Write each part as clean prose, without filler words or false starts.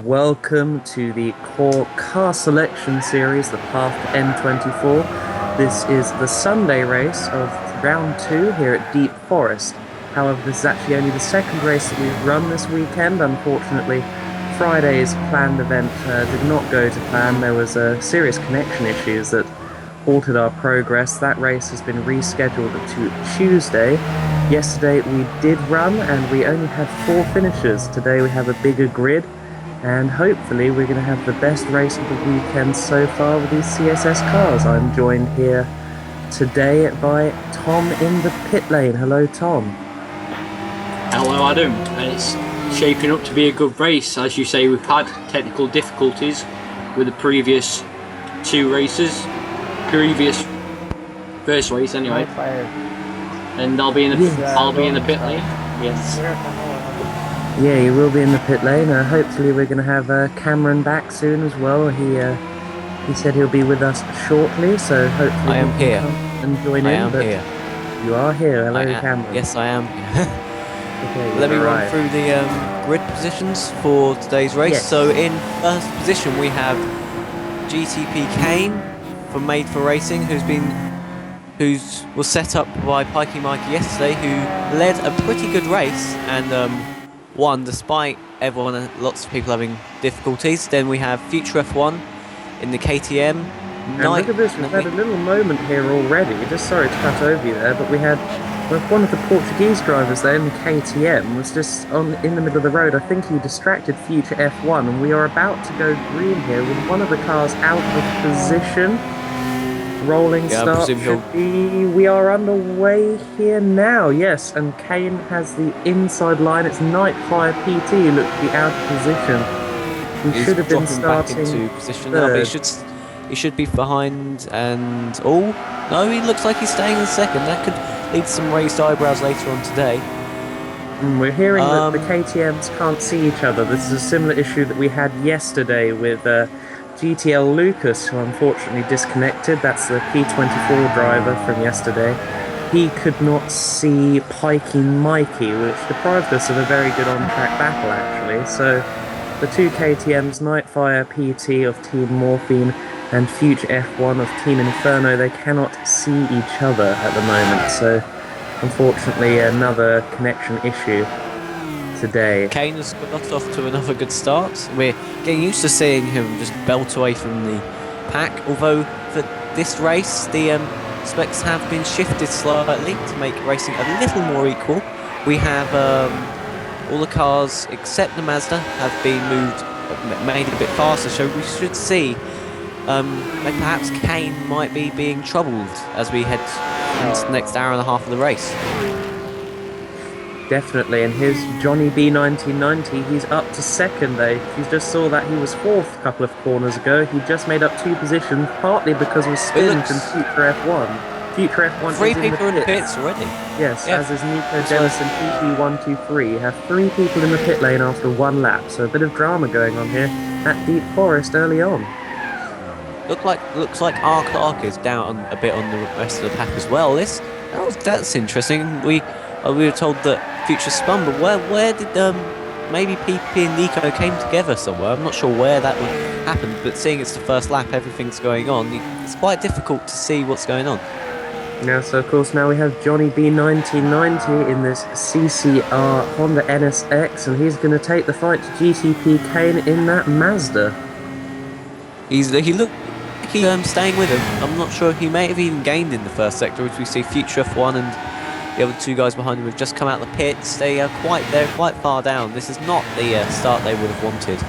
welcome to the CORE Car Selection Series, the Path to N24. This is the Sunday race of round 2 here at Deep Forest. However, this is actually only the second race that we've run this weekend. Unfortunately, Friday's planned event did not go to plan. There was serious connection issues that altered our progress. That race has been rescheduled to Tuesday. Yesterday we did run and we only had 4 finishers. Today we have a bigger grid and hopefully we're going to have the best race of the weekend so far with these CSS cars. I'm joined here today by Tom in the pit lane. Hello, Tom. Hello, Adam. It's shaping up to be a good race. As you say, we've had technical difficulties with the previous 2 races. First race anyway. And I'll be in the pit lane. Yes. Yeah, you will be in the pit lane. Hopefully we're going to have Cameron back soon as well. He said he'll be with us shortly, so hopefully I am here and join in. I am but here. You are here. Hello, Cameron. Yes, I am. Okay, Let me run through the grid positions for today's race. Yes. So in first position we have GTP Kane from Made for Racing, who was set up by Pikey Mikey yesterday, who led a pretty good race and won despite lots of people having difficulties. Then we have Future F1 in the KTM. And look at this, we've had a little moment here already. Just sorry to cut over you there, but we had one of the Portuguese drivers there in the KTM was just in the middle of the road. I think he distracted Future F1 and we are about to go green here with one of the cars out of position. Rolling start should be... We are underway here now, yes, and Kane has the inside line. It's Nightfire PT who looked to be out of position. He should have been starting back into position now, but he should be behind and... Oh, no, he looks like he's staying in second. That could lead to some raised eyebrows later on today. We're hearing that the KTMs can't see each other. This is a similar issue that we had yesterday with... GTL Lucas, who unfortunately disconnected. That's the P24 driver from yesterday. He could not see Pikey Mikey, which deprived us of a very good on-track battle, actually. So the 2 KTMs, Nightfire PT of Team Morphine and Future F1 of Team Inferno, they cannot see each other at the moment. So unfortunately, another connection issue today. Kane has got off to another good start. We're getting used to seeing him just belt away from the pack, although for this race the specs have been shifted slightly to make racing a little more equal. We have all the cars except the Mazda have been made a bit faster, so we should see that perhaps Kane might be being troubled as we head into the next hour and a half of the race. Definitely, and here's Johnny B 1990. He's up to second there. You just saw that he was 4th a couple of corners ago. He just made up 2 positions, partly because of spin from Future F1. Future F1 3 is people in the pits already. Yes, as is Nico Dennis and PP123. You have 3 people in the pit lane after 1 lap, so a bit of drama going on here at Deep Forest early on. Looks like our Clark is down a bit on the rest of the pack as well. That's interesting. We were told that Future spun, but where did maybe PP and Nico came together somewhere? I'm not sure where that would happen, but seeing it's the first lap, everything's going on, it's quite difficult to see what's going on. Now, so of course now we have Johnny B 1990 in this CCR Honda NSX, and he's going to take the fight to GTP Kane in that Mazda. He looked like he's staying with him. I'm not sure, he may have even gained in the first sector, which we see Future F1 and the other 2 guys behind him have just come out of the pits. They're quite far down. This is not the start they would have wanted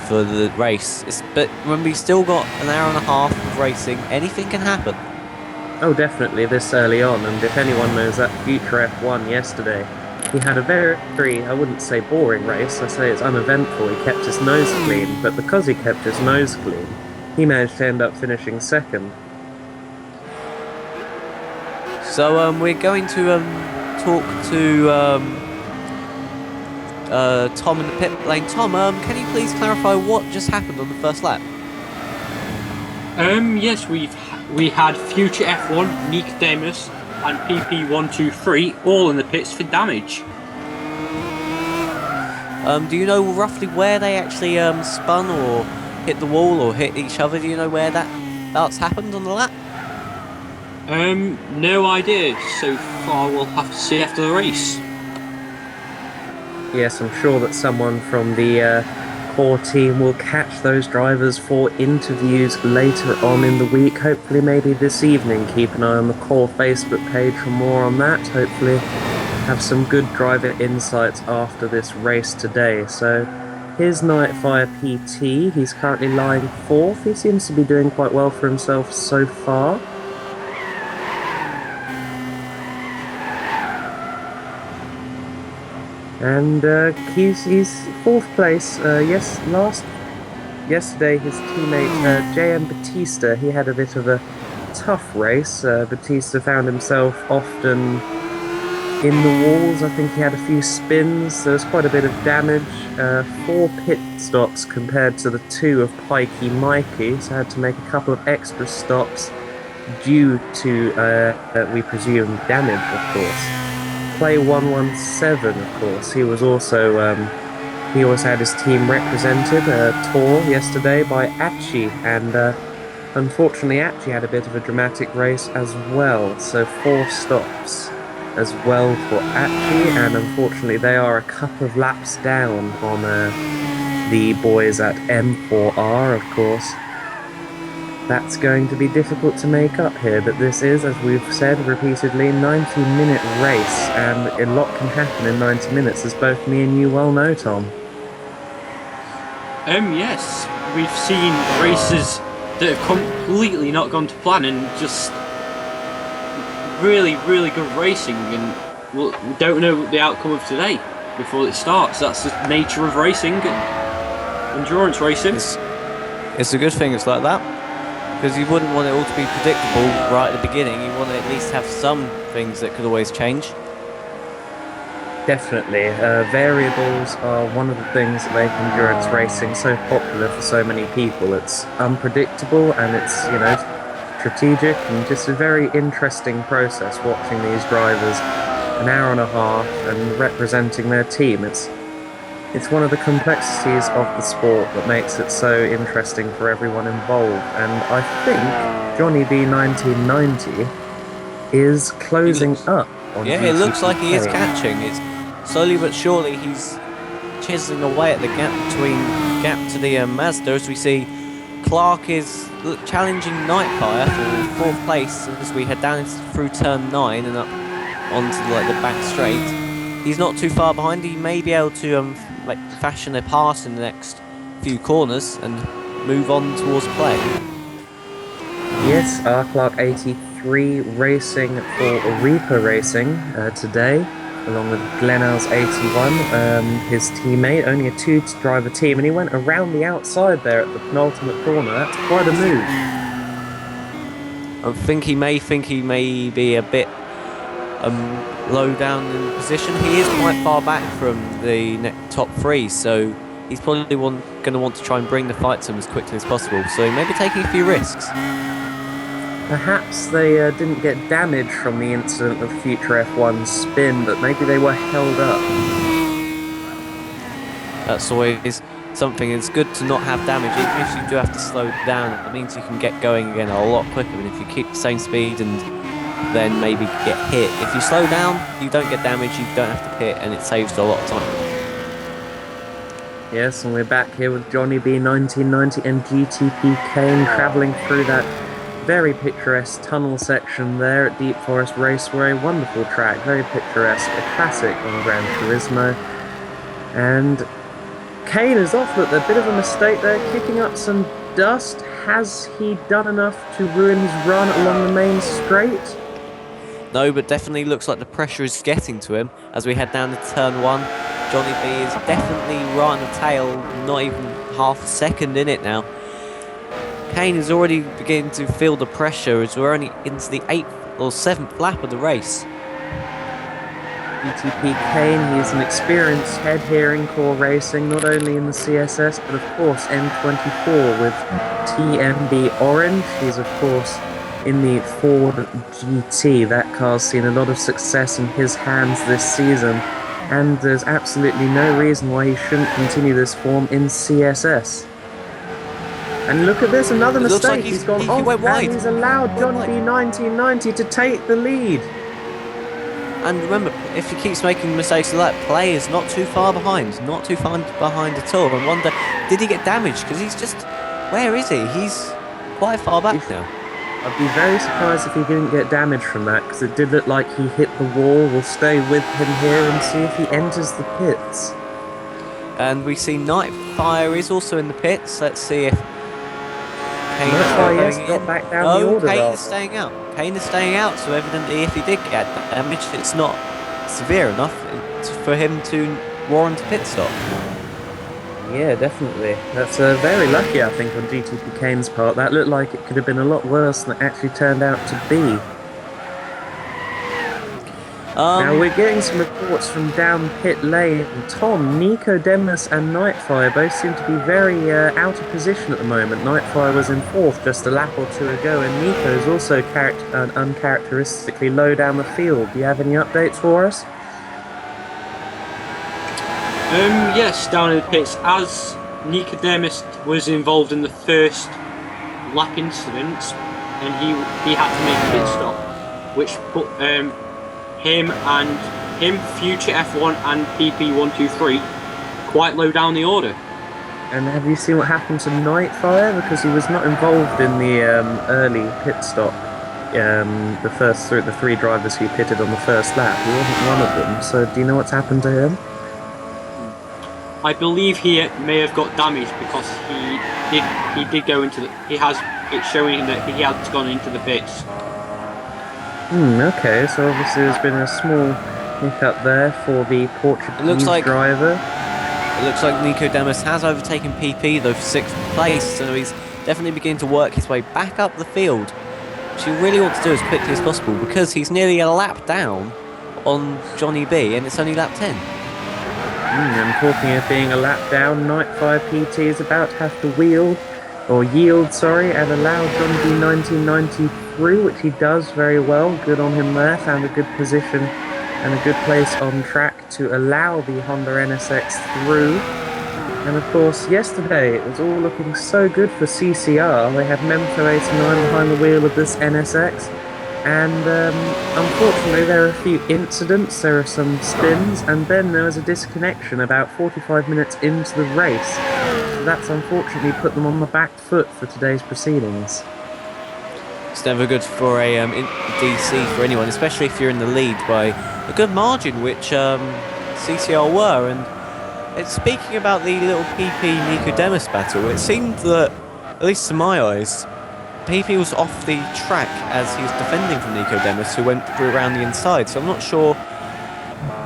for the race. But remember, we've still got an hour and a half of racing. Anything can happen. Oh, definitely this early on. And if anyone knows that Future F1 yesterday, he had a very, I wouldn't say boring race. I say it's uneventful. He kept his nose clean. But because he kept his nose clean, he managed to end up finishing second. So we're going to talk to Tom in the pit lane. Tom, can you please clarify what just happened on the first lap? Yes, we had Future F1, Nicodemus, and PP123 all in the pits for damage. Do you know roughly where they actually spun or hit the wall or hit each other? Do you know where that's happened on the lap? No idea so far. We'll have to see after the race. Yes, I'm sure that someone from the core team will catch those drivers for interviews later on in the week. Hopefully, maybe this evening. Keep an eye on the core Facebook page for more on that. Hopefully, have some good driver insights after this race today. So, here's Nightfire PT. He's currently lying fourth. He seems to be doing quite well for himself so far. And he's fourth place. Yesterday his teammate JM Batista, he had a bit of a tough race. Batista found himself often in the walls. I think he had a few spins. There was quite a bit of damage. 4 pit stops compared to the 2 of Pikey Mikey, so I had to make a couple of extra stops due to, we presume, damage, of course. Play 117, of course. He also had his team represented, Tor yesterday by Achi, and unfortunately Achi had a bit of a dramatic race as well, so 4 stops as well for Achi, and unfortunately they are a couple of laps down on the boys at M4R, of course. That's going to be difficult to make up here, but this is, as we've said repeatedly, 90-minute race, and a lot can happen in 90 minutes, as both me and you well know, Tom. Yes, we've seen races that have completely not gone to plan and just really, really good racing, and we don't know the outcome of today before it starts. That's the nature of racing and endurance racing. It's a good thing it's like that, because you wouldn't want it all to be predictable right at the beginning. You want to at least have some things that could always change. Definitely. Variables are one of the things that make endurance racing so popular for so many people. It's unpredictable and it's, strategic, and just a very interesting process watching these drivers an hour and a half and representing their team. It's one of the complexities of the sport that makes it so interesting for everyone involved, and I think Johnny B 1990 is closing up on it looks like he is GTK. catching. It's slowly but surely he's chiseling away at the gap to the Mazda, as we see Clark is challenging Nightfire for 4th place as we head down through turn 9 and up onto the back straight. He's not too far behind. He may be able to fashion a pass in the next few corners and move on towards play. Yes, R Clark 83 racing for Reaper Racing today, along with Glenel's 81, his teammate. Only a 2-driver team, and he went around the outside there at the penultimate corner. That's quite a move. I think he may be a bit low down in the position. He is quite far back from the top 3, so he's probably going to want to try and bring the fight to him as quickly as possible. So he may be taking a few risks. Perhaps they didn't get damage from the incident of Future F1's spin, but maybe they were held up. That's always something. It's good to not have damage, even if you do have to slow down. It means you can get going again a lot quicker than if you keep the same speed and then maybe get hit. If you slow down, you don't get damage, you don't have to pit, and it saves a lot of time. Yes, and we're back here with Johnny B 1990 and GTP Kane travelling through that very picturesque tunnel section there at Deep Forest Raceway. Wonderful track, very picturesque, a classic on Gran Turismo. And Kane is off, but a bit of a mistake there, kicking up some dust. Has he done enough to ruin his run along the main straight? No, but definitely looks like the pressure is getting to him as we head down to turn 1. Johnny B is definitely right on the tail, not even half a second in it now. Kane is already beginning to feel the pressure as we're only into the 8th or 7th lap of the race. GTP Kane, he's an experienced head here in core racing, not only in the CSS, but of course M24 with TMB Orange. He's of course in the Ford GT. That car's seen a lot of success in his hands this season. and there's absolutely no reason why he shouldn't continue this form in CSS. And look at this, another It looks mistake. like He's gone he off, went wide. and he's allowed Went Johnny wide. B 1990 to take the lead. And remember, if he keeps making mistakes like that, play is not too far behind. Not too far behind at all. And wonder, did he get damaged? Because he's just... Where is he? He's quite far back now. I'd be very surprised if he didn't get damage from that, because it did look like he hit the wall. We'll stay with him here and see if he enters the pits. And we see Nightfire is also in the pits. Let's see if Kane Nightfire, is yes, going got in. back down the No, order, Kane rather. is staying out. Kane is staying out, so evidently if he did get damage, it's not severe enough for him to warrant a pit stop. Yeah, definitely. That's very lucky, I think, on GTP Kane's part. That looked like it could have been a lot worse than it actually turned out to be. Now, we're getting some reports from down pit lane. Tom, Nico Demus and Nightfire both seem to be very out of position at the moment. Nightfire was in 4th just a lap or 2 ago, and Nico's also uncharacteristically low down the field. Do you have any updates for us? Yes, down in the pits, as Nicodemus was involved in the first lap incident, and he had to make a pit stop, which put him, Future F1 and PP123 quite low down the order. And have you seen what happened to Nightfire? Because he was not involved in the early pit stop. The 3 drivers who pitted on the first lap. He wasn't one of them. So do you know what's happened to him? I believe he may have got damaged because he did go into the. It's showing that he has gone into the pits. Okay, so obviously there's been a small hiccup there for the Portuguese driver. It looks like Nico Demus has overtaken PP, though, for 6th place, so he's definitely beginning to work his way back up the field, which he really wants to do as quickly as possible, because he's nearly a lap down on Johnny B, and it's only lap 10. And talking of being a lap down, Nightfire PT is about to have to yield, and allow John B 1990 through, which he does very well. Good on him there, found a good position and a good place on track to allow the Honda NSX through. And of course, yesterday it was all looking so good for CCR. They had Memto 89 behind the wheel of this NSX. And unfortunately there are a few incidents, there are some spins, and then there was a disconnection about 45 minutes into the race. So that's unfortunately put them on the back foot for today's proceedings. It's never good for a DC for anyone, especially if you're in the lead by a good margin, which CCR were. And speaking about the little PP Nicodemus battle, it seemed that, at least to my eyes, PP was off the track as he was defending from Nicodemus, who went through around the inside. So I'm not sure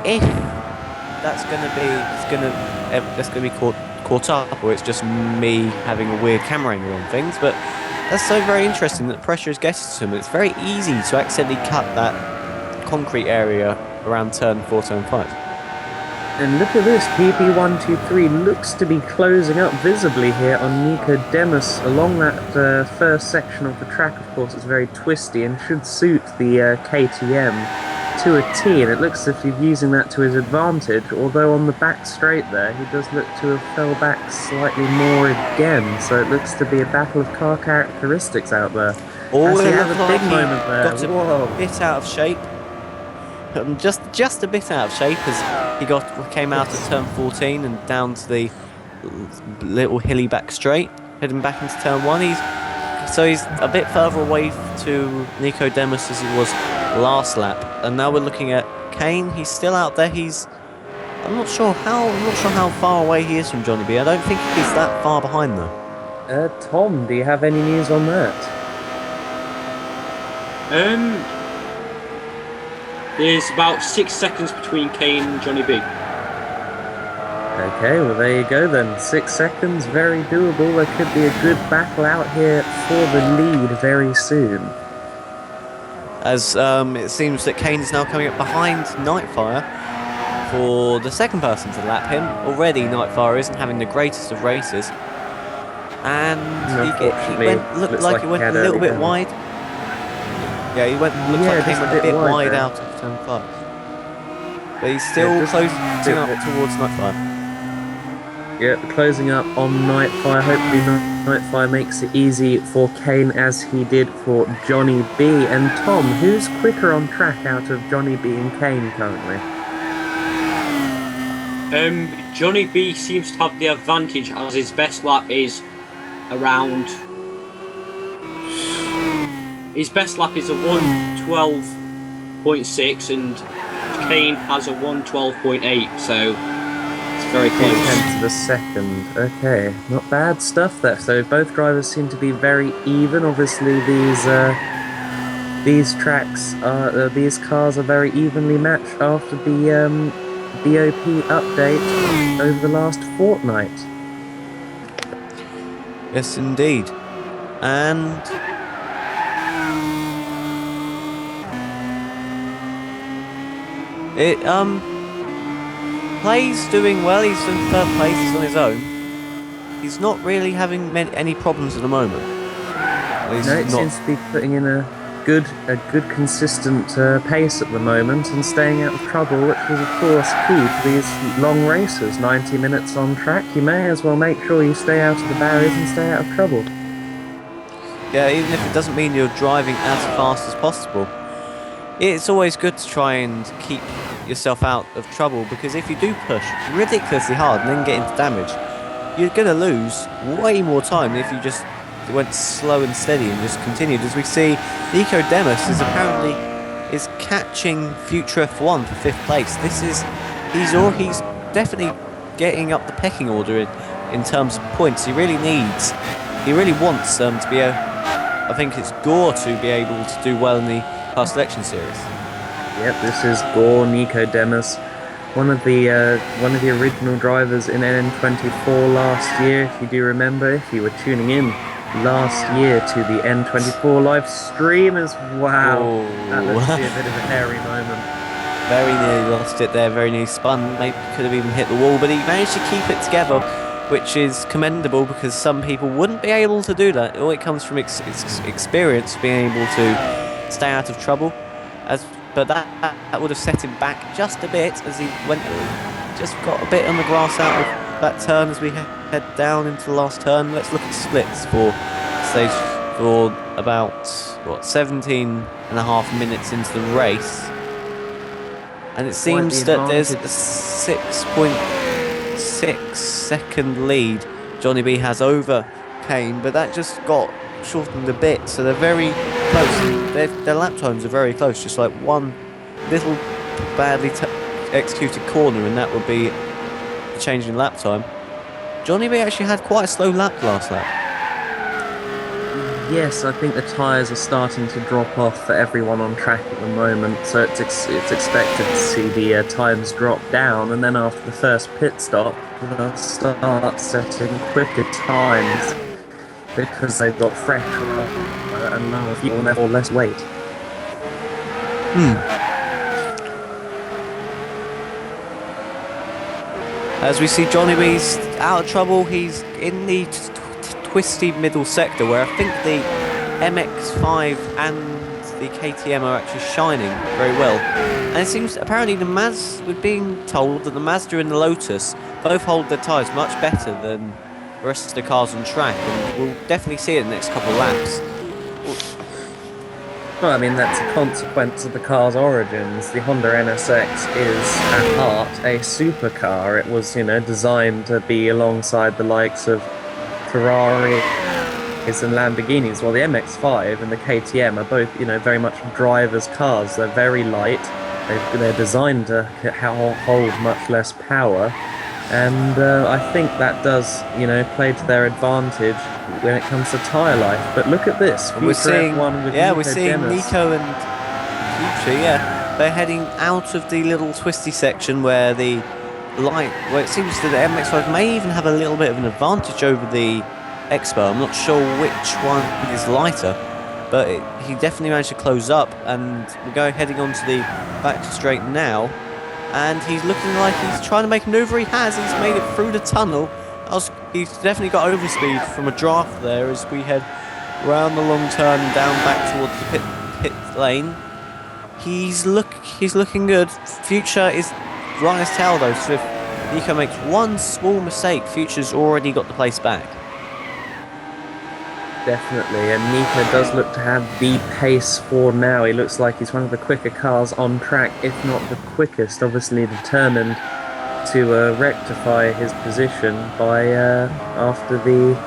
if that's going to be caught up, or it's just me having a weird camera angle on things. But that's so very interesting that pressure is getting to him. It's very easy to accidentally cut that concrete area around turn 4, turn 5. And look at this, PP123 looks to be closing up visibly here on Nico Demus along that first section of the track. Of course, it's very twisty and should suit the KTM to a T, and it looks as if he's using that to his advantage, although on the back straight there, he does look to have fell back slightly more again, so it looks to be a battle of car characteristics out there. Oh, As he it has looked a big like moment there. got a Whoa. bit out of shape. Just a bit out of shape as he came out at turn 14 and down to the little hilly back straight, heading back into turn 1. He's a bit further away to Nico Demus as he was last lap, and now we're looking at Kane. He's still out there. I'm not sure how far away he is from Johnny B. I don't think he's that far behind though. Tom, do you have any news on that? There's about 6 seconds between Kane and Johnny B. Okay, well there you go then. 6 seconds, very doable. There could be a good battle out here for the lead very soon. As it seems that Kane is now coming up behind Nightfire for the second person to lap him. Already Nightfire isn't having the greatest of races. And he looked like he went a little bit wide. Yeah, he looked like he went a bit wide out of turn 5. but he's still just closing a bit up more- towards Nightfire. Yeah, closing up on Nightfire. Hopefully Nightfire makes it easy for Kane as he did for Johnny B. And Tom, who's quicker on track out of Johnny B and Kane currently? Johnny B seems to have the advantage as his best lap is around. His best lap is a 1:12.6 and Kane has a 1:12.8, so it's very close. 2/10 of a second. Okay, not bad stuff there. So both drivers seem to be very even. Obviously, these tracks are these cars are very evenly matched after the BOP update over the last fortnight. Yes, indeed. And it Play's doing well. He's in third place. He's on his own. He's not really having any problems at the moment. He's No, it not. seems to be putting in a good consistent pace at the moment and staying out of trouble, which is of course key to these long races. 90 minutes on track. You may as well make sure you stay out of the barriers and stay out of trouble. Yeah, even if it doesn't mean you're driving as fast as possible. It's always good to try and keep yourself out of trouble, because if you do push ridiculously hard and then get into damage, you're going to lose way more time than if you just went slow and steady and just continued. As we see, Nico Demus is apparently catching Future F1 for 5th place. He's definitely getting up the pecking order in terms of points. He really wants to be I think it's Gore to be able to do well in the car selection series. Yep, this is Gore, Nico Demus, one of the original drivers in N24 last year. If you do remember, if you were tuning in last year to the N24 live stream, as wow, that looks to be a bit of a hairy moment. Very nearly lost it there. Very nearly spun. Maybe could have even hit the wall, but he managed to keep it together, which is commendable because some people wouldn't be able to do that. All it comes from experience, being able to stay out of trouble. But that would have set him back just a bit as he just got a bit on the grass out of that turn as we head down into the last turn. Let's look at splits for about 17 and a half minutes into the race. And it seems that there's a 6.6 second lead Johnny B has over Kane, but that just got shortened a bit, so they're very close. Their lap times are very close, just like one little badly executed corner, and that would be a change in lap time. Johnny B actually had quite a slow lap last lap. Yes, I think the tyres are starting to drop off for everyone on track at the moment, so it's expected to see the times drop down, and then after the first pit stop, they'll start setting quicker times because they've got fresher and lower fuel and therefore less weight. As we see, Johnny B's out of trouble. He's in the twisty middle sector where I think the MX-5 and the KTM are actually shining very well. And it seems apparently we're being told that the Mazda and the Lotus both hold their tyres much better than the rest of the cars on track, and we'll definitely see it in the next couple of laps. Well, I mean, that's a consequence of the car's origins. The Honda NSX is, at heart, a supercar. It was, designed to be alongside the likes of Ferraris and Lamborghinis. Well, the MX-5 and the KTM are both, very much drivers' cars. They're very light. They're designed to hold much less power. And I think that does, play to their advantage when it comes to tyre life. But look at this. We're seeing Nico Demus. Nico and Future, they're heading out of the little twisty section where it seems that the MX-5 may even have a little bit of an advantage over the Expo. I'm not sure which one is lighter, but he definitely managed to close up, and we're heading on to the back straight now. And he's looking like he's trying to make a maneuver. He's made it through the tunnel. He's definitely got overspeed from a draft there as we head round the long turn and down back towards the pit lane. He's looking good. Future is right on his tail though, so if Nico makes one small mistake, Future's already got the place back. Definitely, and Nico does look to have the pace for now. He looks like he's one of the quicker cars on track, if not the quickest, obviously determined to rectify his position by after the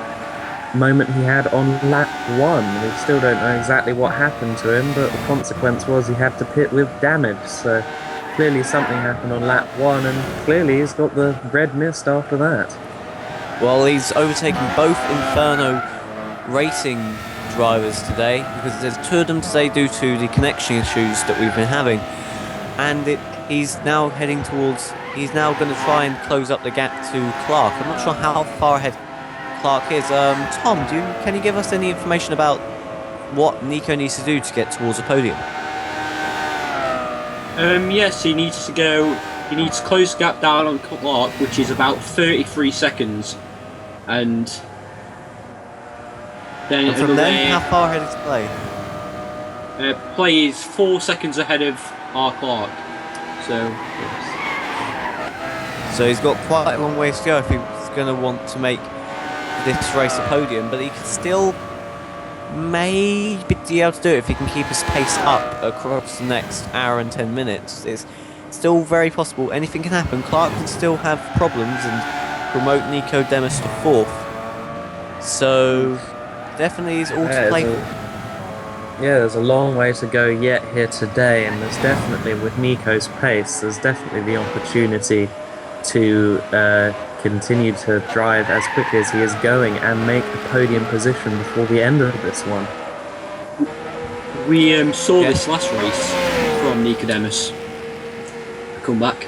moment he had on lap 1. We still don't know exactly what happened to him, but the consequence was he had to pit with damage, so clearly something happened on lap 1, and clearly he's got the red mist after that. Well, he's overtaken both Inferno racing drivers today, because there's 2 of them today due to the connection issues that we've been having, and he's now heading towards, he's now going to try and close up the gap to Clark. I'm not sure how far ahead Clark is. Tom, can you give us any information about what Nico needs to do to get towards the podium? Yes, he needs to close the gap down on Clark, which is about 33 seconds, and then And from then, how far ahead is Play? Play is 4 seconds ahead of our Clark, so So he's got quite a long ways to go if he's going to want to make this race a podium, but he can still maybe be able to do it if he can keep his pace up across the next hour and 10 minutes. It's still very possible. Anything can happen. Clark can still have problems and promote Nico Demis to 4th. So definitely is all to play for. Yeah, there's a long way to go yet here today, and there's definitely, with Nico's pace, there's definitely the opportunity to continue to drive as quickly as he is going and make a podium position before the end of this one. we saw this last race from Nicodemus come back.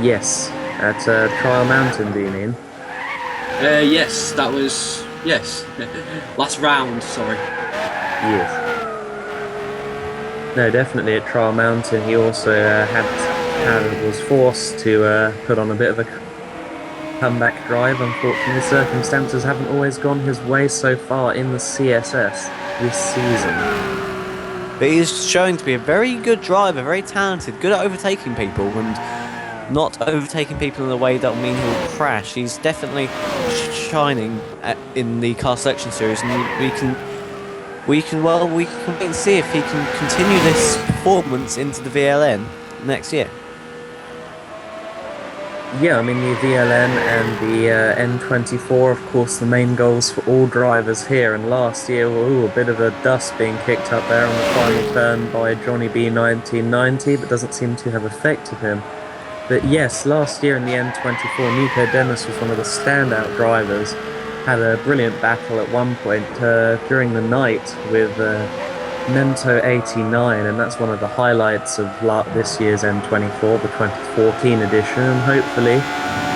Yes, at Trial Mountain, do you mean? Yes, that was last round. Sorry. Yes. No, definitely at Trial Mountain. He also was forced to put on a bit of a comeback drive. Unfortunately, circumstances haven't always gone his way so far in the CSS this season. But he's showing to be a very good driver, very talented, good at overtaking people, and not overtaking people in a way that will mean he'll crash. He's definitely shining in the car selection series, and we can wait and see if he can continue this performance into the VLN next year. Yeah, I mean, the VLN and the N24, of course, the main goals for all drivers here. And last year, a bit of a dust being kicked up there on the final turn by Johnny B 1990, but doesn't seem to have affected him. But yes, last year in the N24, Nico Demis was one of the standout drivers. Had a brilliant battle at one point during the night with Mento 89, and that's one of the highlights of this year's N24, the 2014 edition, and hopefully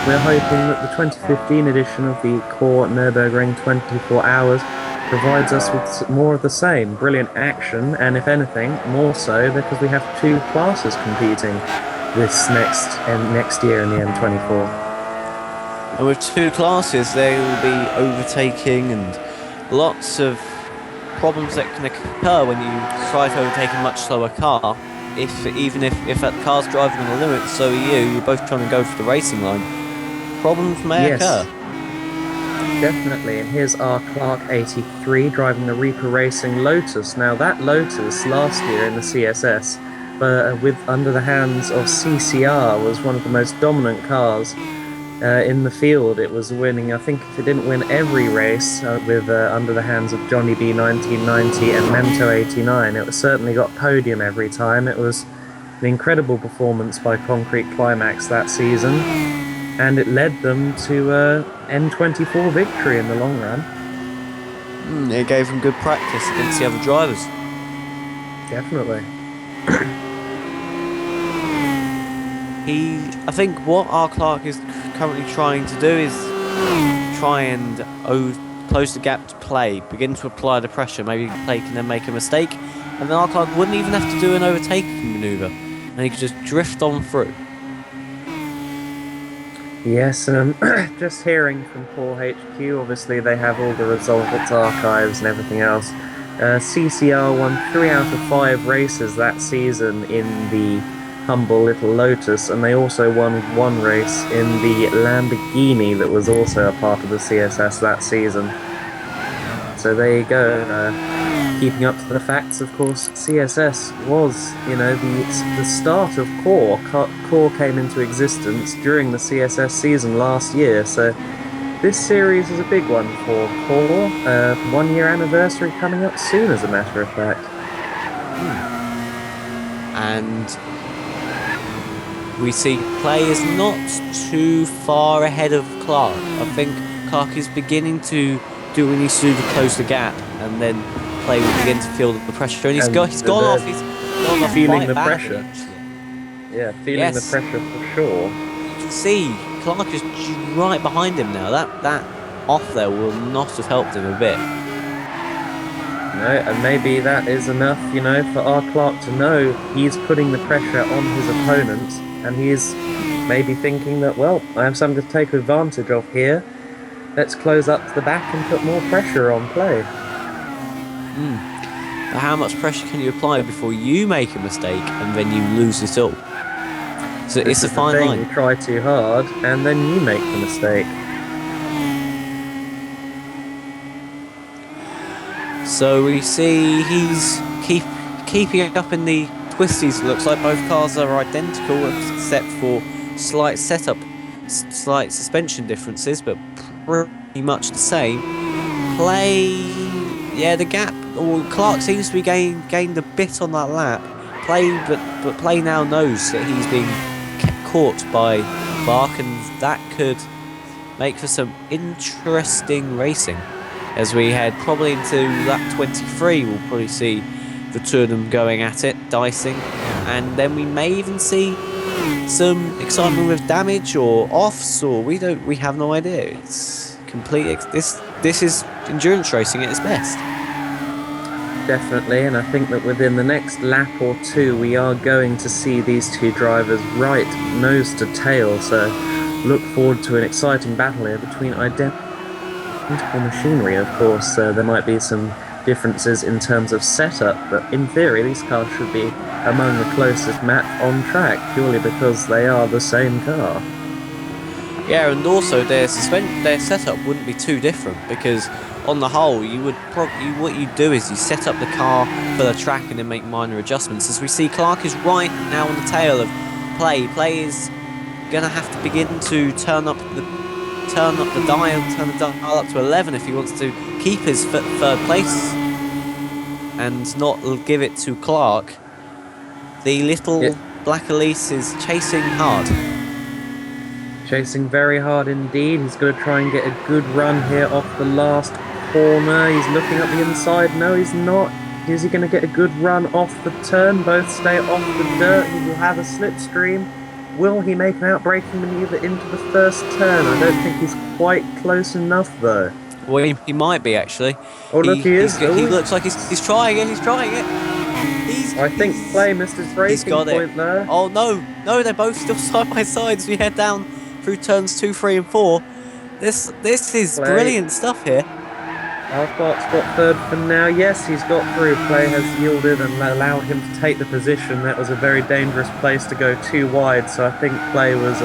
we're hoping that the 2015 edition of the CORE Nurburgring 24 Hours provides us with more of the same brilliant action, and if anything, more so because we have 2 classes competing this next year in the M24. And with 2 classes, there will be overtaking and lots of problems that can occur when you try to overtake a much slower car. Even if that car's driving on the limit, so are you. You're both trying to go for the racing line. Problems may occur. Definitely, and here's our Clark 83 driving the Reaper Racing Lotus. Now that Lotus last year in the CSS, with under the hands of CCR, was one of the most dominant cars in the field. It was winning, I think if it didn't win every race with under the hands of Johnny B 1990 and Mento 89, it was certainly got podium every time. It was an incredible performance by Concrete Climax that season, and it led them to N24 victory in the long run. It gave them good practice against the other drivers. Definitely. I think what our Clark is currently trying to do is try and close the gap to Play, begin to apply the pressure. Maybe Play can then make a mistake, and then our Clark wouldn't even have to do an overtaking manoeuvre, and he could just drift on through. Yes, just hearing from Core HQ, obviously they have all the results archives and everything else. CCR won 3 out of 5 races that season in the humble little Lotus, and they also won one race in the Lamborghini that was also a part of the CSS that season. So there you go. Keeping up to the facts, of course, CSS was, the start of CORE. CORE came into existence during the CSS season last year, so this series is a big one for CORE. 1 year anniversary coming up soon, as a matter of fact. And we see Play is not too far ahead of Clark. I think Clark is beginning to do what he needs to do to close the gap, and then Play will begin to feel the pressure. And he's gone off. He's gone off feeling quite the badly, pressure. actually. Yeah, feeling the pressure for sure. You can see Clark is right behind him now. That off there will not have helped him a bit. No, and maybe that is enough, for our Clark to know he's putting the pressure on his opponent, and he's maybe thinking that, well, I have something to take advantage of here. Let's close up to the back and put more pressure on Play. But how much pressure can you apply before you make a mistake and then you lose it all? So it's a fine line. You try too hard, and then you make the mistake. So we see he's keeping it up in the twisties. Looks like both cars are identical except for slight suspension differences, but pretty much the same. Play, the gap. Or Clark seems to be gained a bit on that lap. But Play now knows that he's being caught by Clark, and that could make for some interesting racing. As we head probably into lap 23, we'll probably see the two of them going at it, dicing, and then we may even see some excitement with damage or offs, or we have no idea. It's complete. This is endurance racing at its best. Definitely, and I think that within the next lap or two, we are going to see these two drivers right nose to tail. So look forward to an exciting battle here between identical machinery. Of course, there might be some differences in terms of setup, but in theory these cars should be among the closest match on track, purely because they are the same car. Yeah, and also their setup wouldn't be too different, because on the whole what you do is you set up the car for the track and then make minor adjustments. As we see, Clark is right now on the tail of Play. Play is gonna have to begin to turn up the dial up to 11 if he wants to keep his third place and not give it to Clark. The little Black Elise is chasing hard. Chasing very hard indeed. He's going to try and get a good run here off the last corner. He's looking up the inside. No, he's not. Is he going to get a good run off the turn? Both stay off the dirt. He will have a slipstream. Will he make an out-braking manoeuvre into the first turn? I don't think he's quite close enough, though. Well, he might be, actually. Oh, look, he is. He looks like he's trying it. He's trying it. I think Play missed his braking point there. Oh, no, they're both still side by side as we head down through turns 2, 3, and 4. This is brilliant stuff here. Clark's got third for now. Yes, he's got through. Play has yielded and allowed him to take the position. That was a very dangerous place to go too wide, so I think Play was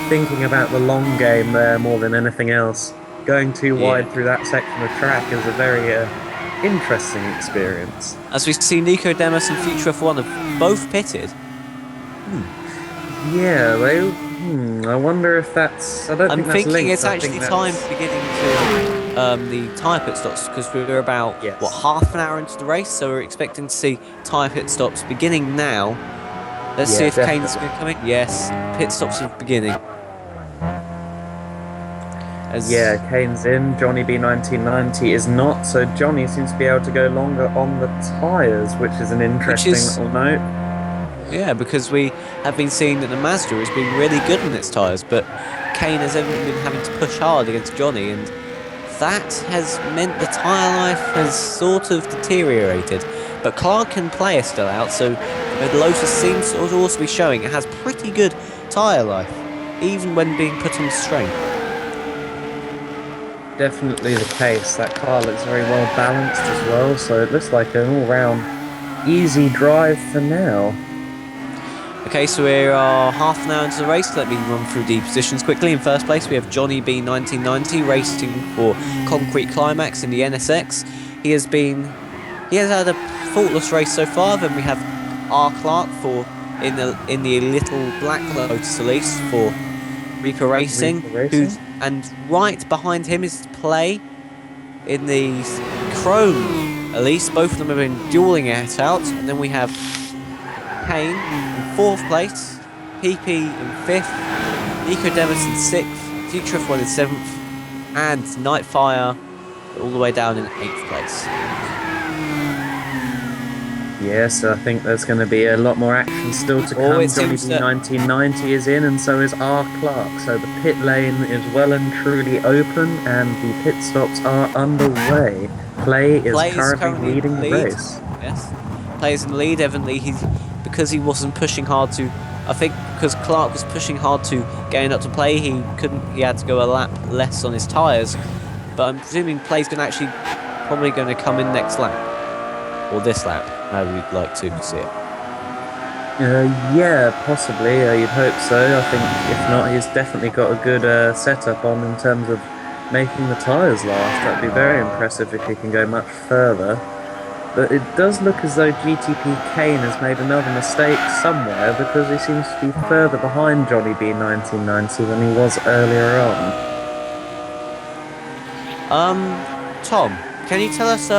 thinking about the long game there more than anything else. Going too wide through that section of track is a very interesting experience. As we see, Nico Demas and Future F1 have both pitted. Yeah, I wonder if that's... I'm thinking it's actually time beginning to the tyre pit stops, because we're about half an hour into the race, so we're expecting to see tyre pit stops beginning now. Let's see if Kane's going to come in. Yes, pit stops are beginning. Kane's in. Johnny B1990 is not, so Johnny seems to be able to go longer on the tyres, which is an interesting little note. Yeah, because we have been seeing that the Mazda has been really good on its tyres, but Kane has been having to push hard against Johnny, and that has meant the tyre life has sort of deteriorated. But Clark and Play are still out, so the Lotus seems to also be showing it has pretty good tyre life, even when being put on strain. Definitely the case. That car looks very well balanced as well, so it looks like an all-round easy drive for now. Okay, so we are half an hour into the race. Let me run through the positions quickly. In first place, we have Johnny B 1990 racing for Concrete Climax in the NSX. He has had a faultless race so far. Then we have R Clark in the little black Lotus Elise for Reaper Racing. Reaper Racing? And right behind him is Play in the Chrome Elise. Both of them have been dueling it out. And then we have Kane in fourth place, PP in fifth, Nico Demis in sixth, Future F1 in seventh, and Nightfire all the way down in eighth place. Yes, I think there's going to be a lot more action still to come. Johnny B 1990 is in, and so is R Clark. So the pit lane is well and truly open, and the pit stops are underway. Play is currently leading the race. Yes, Play is in the lead. Evidently, because he wasn't pushing hard to. I think because Clark was pushing hard to getting up to Play, he couldn't. He had to go a lap less on his tyres. But I'm presuming Play's probably going to come in next lap, or this lap. How we'd like to see it. Yeah, possibly. You'd hope so. I think if not, he's definitely got a good setup on in terms of making the tyres last. That'd be very impressive if he can go much further. But it does look as though GTP Kane has made another mistake somewhere, because he seems to be further behind Johnny B 1990 than he was earlier on. Tom, can you tell us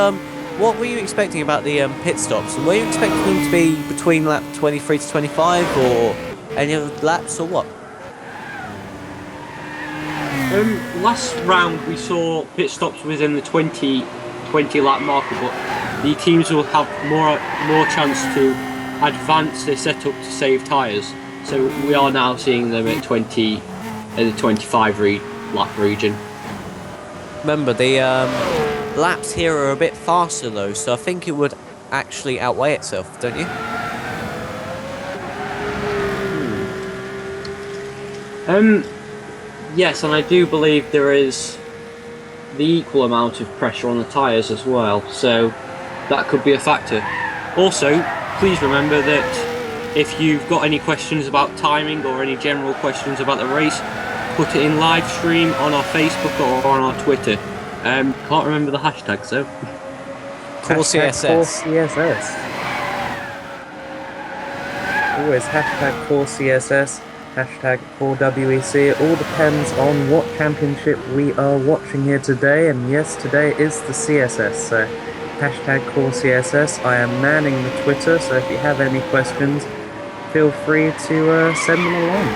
what were you expecting about the pit stops? And were you expecting them to be between lap 23 to 25, or any other laps, or what? Last round we saw pit stops within the 20 lap marker, but the teams will have more chance to advance their setup to save tyres. So we are now seeing them at the 25 lap region. Remember, the laps here are a bit faster though, so I think it would actually outweigh itself, don't you? Yes, and I do believe there is the equal amount of pressure on the tyres as well, so that could be a factor. Also, please remember that if you've got any questions about timing or any general questions about the race, put it in live stream on our Facebook or on our Twitter. Can't remember the hashtag, so. CORE CSS. CORE CSS. Always hashtag CORE CSS, hashtag CORE WEC. It all depends on what championship we are watching here today, and yes, today is the CSS, so hashtag CORE CSS. I am manning the Twitter, so if you have any questions, feel free to send them along.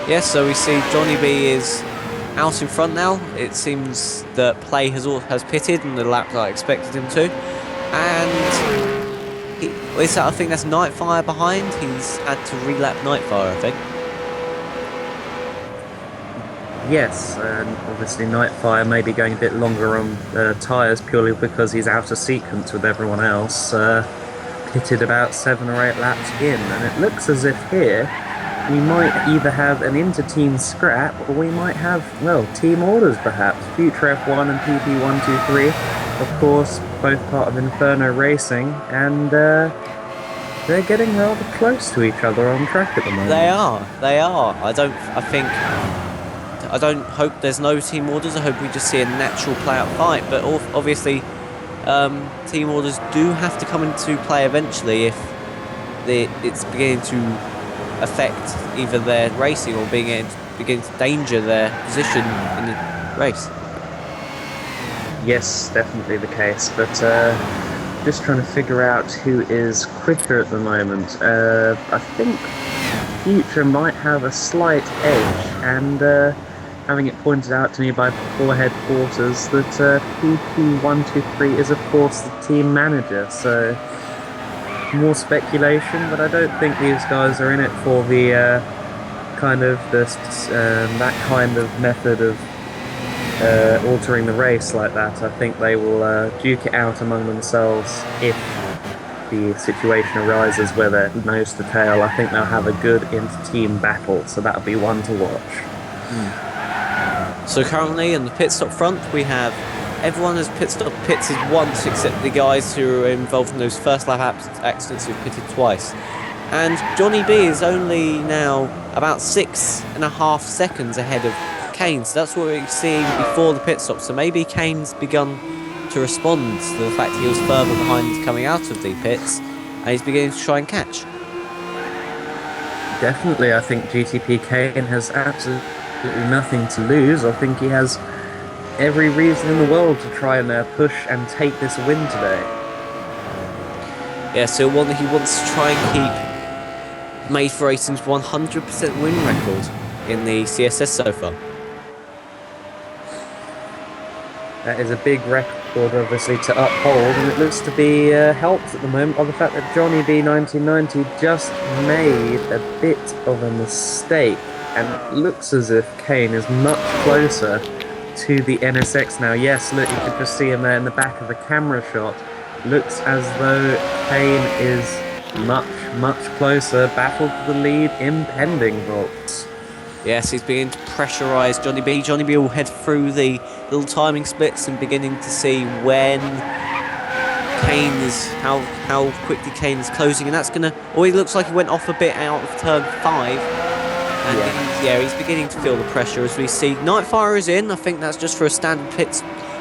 Yes, so we see Johnny B is out in front now. It seems that Play has pitted in the lap that I expected him to. And I think that's Nightfire behind. He's had to relap Nightfire, I think. Yes, and obviously Nightfire may be going a bit longer on tyres purely because he's out of sequence with everyone else. Pitted about 7 or 8 laps in, and it looks as if here we might either have an inter-team scrap, or we might have, well, team orders perhaps. Future F1 and PP123, of course, both part of Inferno Racing, and they're getting rather close to each other on track at the moment. They are. I don't hope there's no team orders. I hope we just see a natural play-out fight, but obviously team orders do have to come into play eventually if it's beginning to affect either their racing or begin to danger their position in the race. Yes, definitely the case, but just trying to figure out who is quicker at the moment. I think Future might have a slight edge, and having it pointed out to me by Core Headquarters that PP123 is of course the team manager, so more speculation, but I don't think these guys are in it for the that kind of method of altering the race like that. I think they will duke it out among themselves if the situation arises where they're nose to tail. I think they'll have a good inter-team battle, so that'll be one to watch. So currently in the pit stop front we have everyone has pits as once except the guys who were involved in those first lap accidents who pitted twice. And Johnny B is only now about 6.5 seconds ahead of Kane. So that's what we were seeing before the pit stop. So maybe Kane's begun to respond to the fact he was further behind coming out of the pits, and he's beginning to try and catch. Definitely, I think GTP Kane has absolutely nothing to lose. I think he has every reason in the world to try and push and take this win today. Yeah, so he wants to try and keep Made for Racing's 100% win record in the CSS so far. That is a big record, obviously, to uphold, and it looks to be helped at the moment by the fact that Johnny B 1990 just made a bit of a mistake, and it looks as if Kane is much closer to the NSX now. Yes, look, you can just see him there in the back of the camera shot. Looks as though Kane is much closer. Battle for the lead impending, Volks. Yes, he's beginning to pressurise Johnny B. Johnny B will head through the little timing splits and beginning to see when Kane is, how quickly Kane is closing, and that's gonna. Oh, he looks like he went off a bit out of turn 5, and he's beginning to feel the pressure as we see Nightfire is in. I think that's just for a standard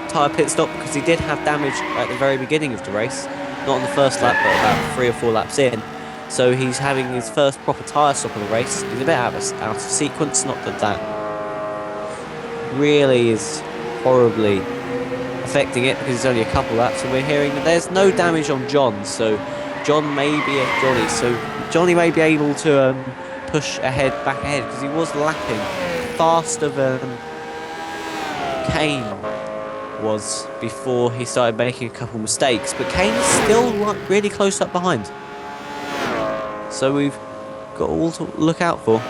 tyre pit stop because he did have damage at the very beginning of the race, not on the first lap, but about 3 or 4 laps in. So he's having his first proper tyre stop of the race. He's a bit out of sequence, not that really is horribly affecting it because it's only a couple laps, and we're hearing that there's no damage on John, so John may be Johnny may be able to push back ahead because he was lapping faster than Kane was before he started making a couple mistakes, but Kane is still really close up behind. So we've got all to look out for.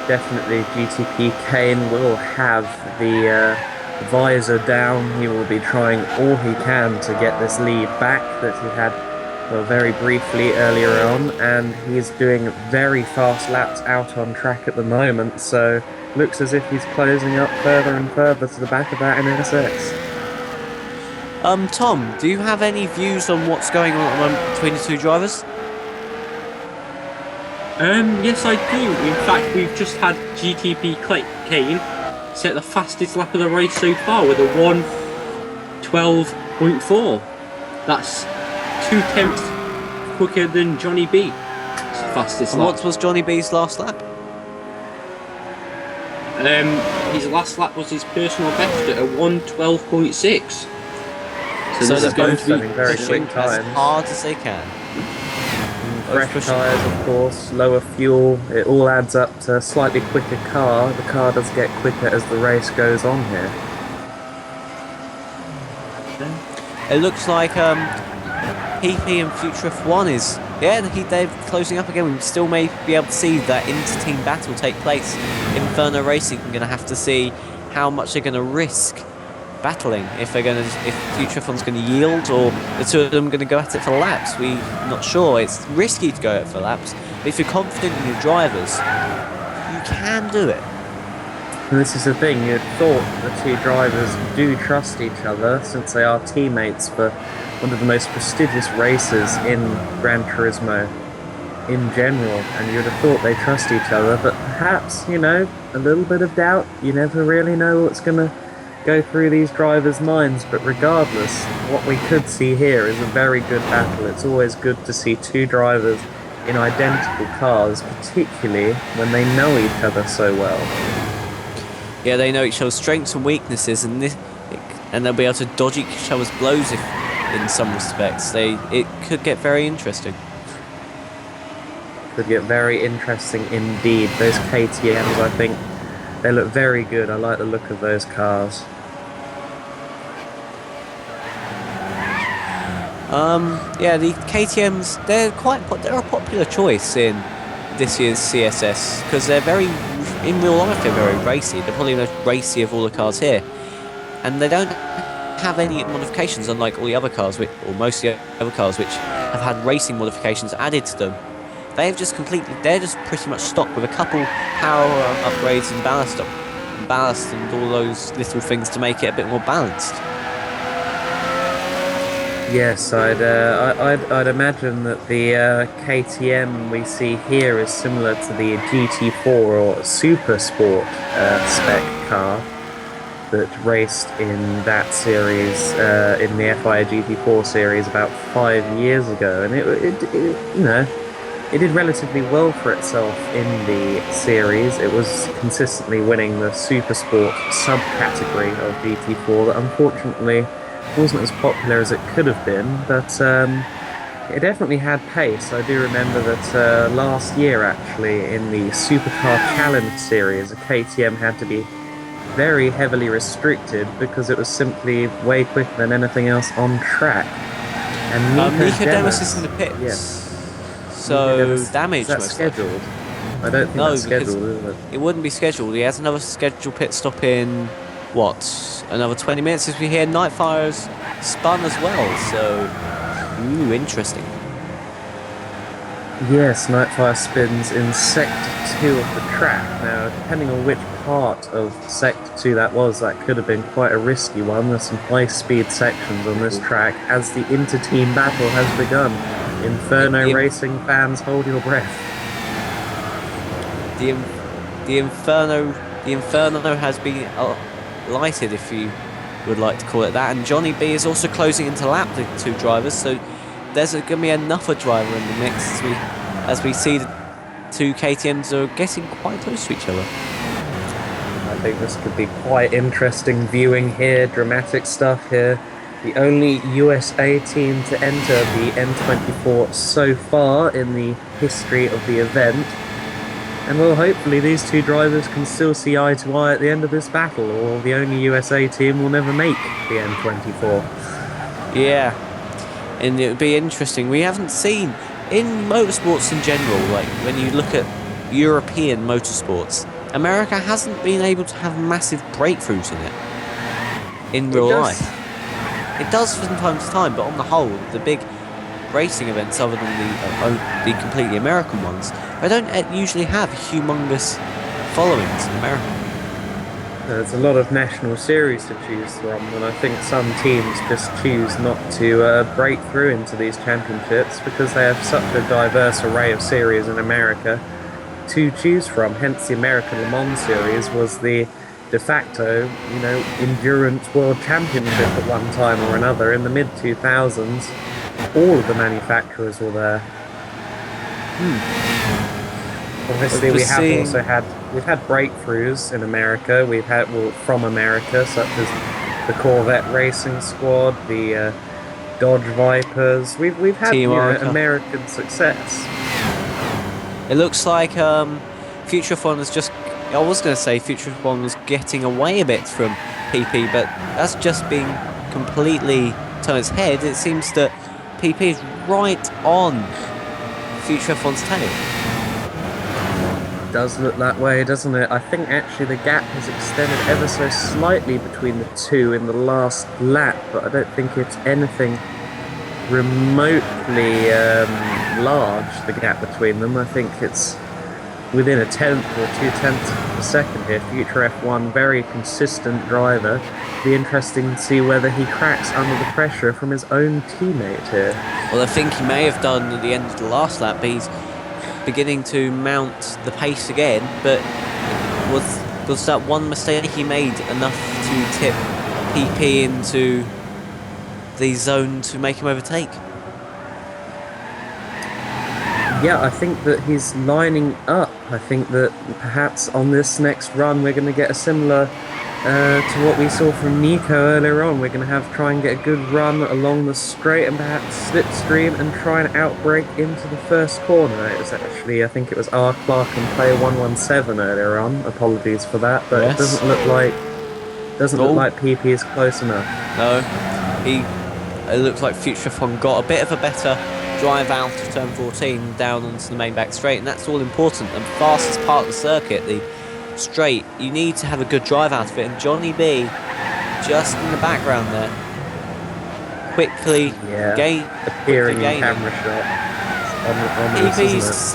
Definitely GTP Kane will have the visor down. He will be trying all he can to get this lead back that he had very briefly earlier on, and he's doing very fast laps out on track at the moment, so looks as if he's closing up further and further to the back of that NSX. Tom, do you have any views on what's going on at the moment between the two drivers? Yes, I do. In fact, we've just had GTP Kane set the fastest lap of the race so far with a 1:12.4. That's 0.2 quicker than Johnny B. It's the fastest lap. What was Johnny B's last lap? His last lap was his personal best at a 1:12.6. So this is going to be very quick as times. hard as they can. Fresh tyres, of course, lower fuel, it all adds up to a slightly quicker car. The car does get quicker as the race goes on here. It looks like PP and Future F1 is... Yeah, they're closing up again. We still may be able to see that inter-team battle take place. Inferno Racing are going to have to see how much they're going to risk battling, if Future F1's going to yield, or the two of them are going to go at it for laps. We're not sure. It's risky to go at it for laps, but if you're confident in your drivers, you can do it. And this is the thing, you'd thought the two drivers do trust each other since they are teammates for one of the most prestigious races in Gran Turismo in general, and you'd have thought they trust each other, but perhaps, a little bit of doubt. You never really know what's going to go through these drivers' minds, but regardless, what we could see here is a very good battle. It's always good to see two drivers in identical cars, particularly when they know each other so well. Yeah, they know each other's strengths and weaknesses, and they'll be able to dodge each other's blows in some respects. It could get very interesting. Could get very interesting indeed. Those KTMs, I think, they look very good. I like the look of those cars. Yeah, the KTMs, they're a popular choice in this year's CSS because in real life they're very racy. They're probably the most racy of all the cars here, and they don't have any modifications, unlike all the other cars, or most of the other cars, which have had racing modifications added to them. They're just pretty much stock with a couple power upgrades and ballast ballast and all those little things to make it a bit more balanced. Yes, I'd imagine that the KTM we see here is similar to the GT4 or Super Sport spec car that raced in that series, in the FIA GT4 series about 5 years ago, and it did relatively well for itself in the series. It was consistently winning the Super Sport subcategory of GT4 that unfortunately wasn't as popular as it could have been, but it definitely had pace. I do remember that last year, actually, in the Supercar Challenge series, a KTM had to be very heavily restricted because it was simply way quicker than anything else on track. And Nico Demas is in the pits. Yeah. So damage Is that most scheduled? likely. I don't think No, that's because scheduled, is it? it wouldn't be scheduled. He has another scheduled pit stop in what? Another 20 minutes as we hear Nightfire's spun as well. So, ooh, interesting. Yes, Nightfire spins in Sector 2 of the track. Now, depending on which part of Sector 2 that was, that could have been quite a risky one. There's some high-speed sections on this track as the inter-team battle has begun. Inferno Racing fans, hold your breath. The Inferno has been lighted, if you would like to call it that, and Johnny B is also closing into lap the two drivers, so there's going to be another driver in the mix as we see the two KTMs are getting quite close to each other. I think this could be quite interesting viewing here, dramatic stuff here. The only USA team to enter the N24 so far in the history of the event. And well, hopefully these two drivers can still see eye to eye at the end of this battle, or the only USA team will never make the N24. Yeah, and it would be interesting. We haven't seen, in motorsports in general, like when you look at European motorsports, America hasn't been able to have massive breakthroughs in it in real life. It does from time to time, but on the whole, the big racing events, other than the completely American ones, they don't usually have humongous followings in America. There's a lot of national series to choose from, and I think some teams just choose not to break through into these championships because they have such a diverse array of series in America to choose from. Hence, the American Le Mans series was the de facto, endurance world championship at one time or another in the mid-2000s. All of the manufacturers were there. Obviously, we've had breakthroughs in America. We've had from America, such as the Corvette Racing Squad, the Dodge Vipers. We've had American success. It looks like Future F1 has just. I was going to say Future F1 was getting away a bit from PP, but that's just been completely turned its head. It seems that PP is right on Future F1's tail. Does look that way, doesn't it? I think actually the gap has extended ever so slightly between the two in the last lap, but I don't think it's anything remotely large, the gap between them. I think it's within a tenth or 2/10 of a second here. Future F1, very consistent driver. Be interesting to see whether he cracks under the pressure from his own teammate here. Well, I think he may have done at the end of the last lap, but he's beginning to mount the pace again. But was that one mistake he made enough to tip PP into the zone to make him overtake? Yeah, I think that he's lining up. I think that perhaps on this next run we're going to get a similar to what we saw from Nico earlier on. We're going to try and get a good run along the straight and perhaps slipstream and try and outbrake into the first corner. It was actually, I think it was R. Clark and Player 117 earlier on. Apologies for that, but yes. It doesn't look like PP is close enough. No, it looks like Future F1 got a bit of a better drive out of turn 14 down onto the main back straight, and that's all important. The fastest part of the circuit, the straight, you need to have a good drive out of it, and Johnny B just in the background there quickly appearing in camera shot on the PP's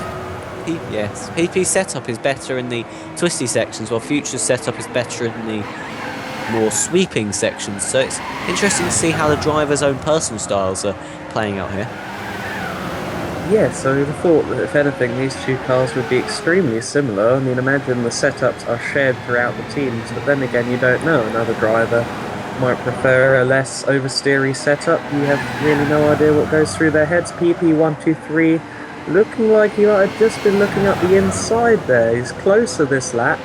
Yes, PP setup is better in the twisty sections, while Future's setup is better in the more sweeping sections. So it's interesting to see how the driver's own personal styles are playing out here. Yes, I would have thought that if anything, these two cars would be extremely similar. I mean, imagine the setups are shared throughout the teams, but then again, you don't know. Another driver might prefer a less oversteery setup. You have really no idea what goes through their heads. PP123 looking like he might have just been looking up the inside there. He's closer this lap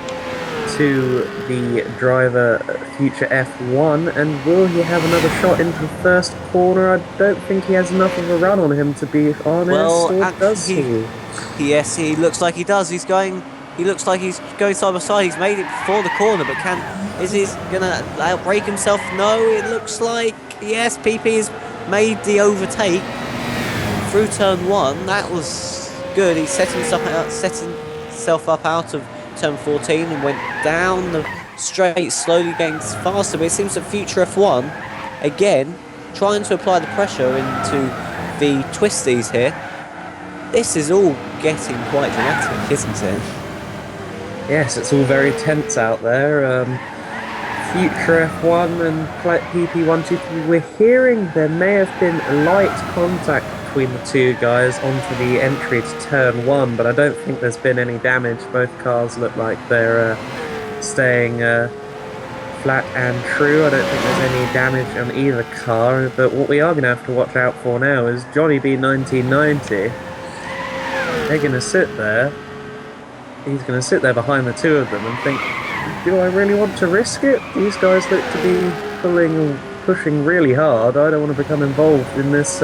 to the driver Future F1, and will he have another shot into the first corner? I don't think he has enough of a run on him, to be honest. Well, or actually, does he? Yes, he looks like he does. He looks like he's going side by side. He's made it before the corner, but is he gonna outbrake himself? No, it looks like, yes, PP has made the overtake through turn 1. That was good. He set himself up out of turn 14 and went down the straight, slowly getting faster. But it seems that Future F1 again trying to apply the pressure into the twisties here. This is all getting quite dramatic, isn't it? Yes, it's all very tense out there. Future F1 and PP123, we're hearing there may have been light contact between the two guys onto the entry to turn 1, but I don't think there's been any damage. Both cars look like they're staying flat and true. I don't think there's any damage on either car, but what we are going to have to watch out for now is Johnny B 1990. They're going to sit there. He's going to sit there behind the two of them and think, do I really want to risk it? These guys look to be pushing really hard. I don't want to become involved in this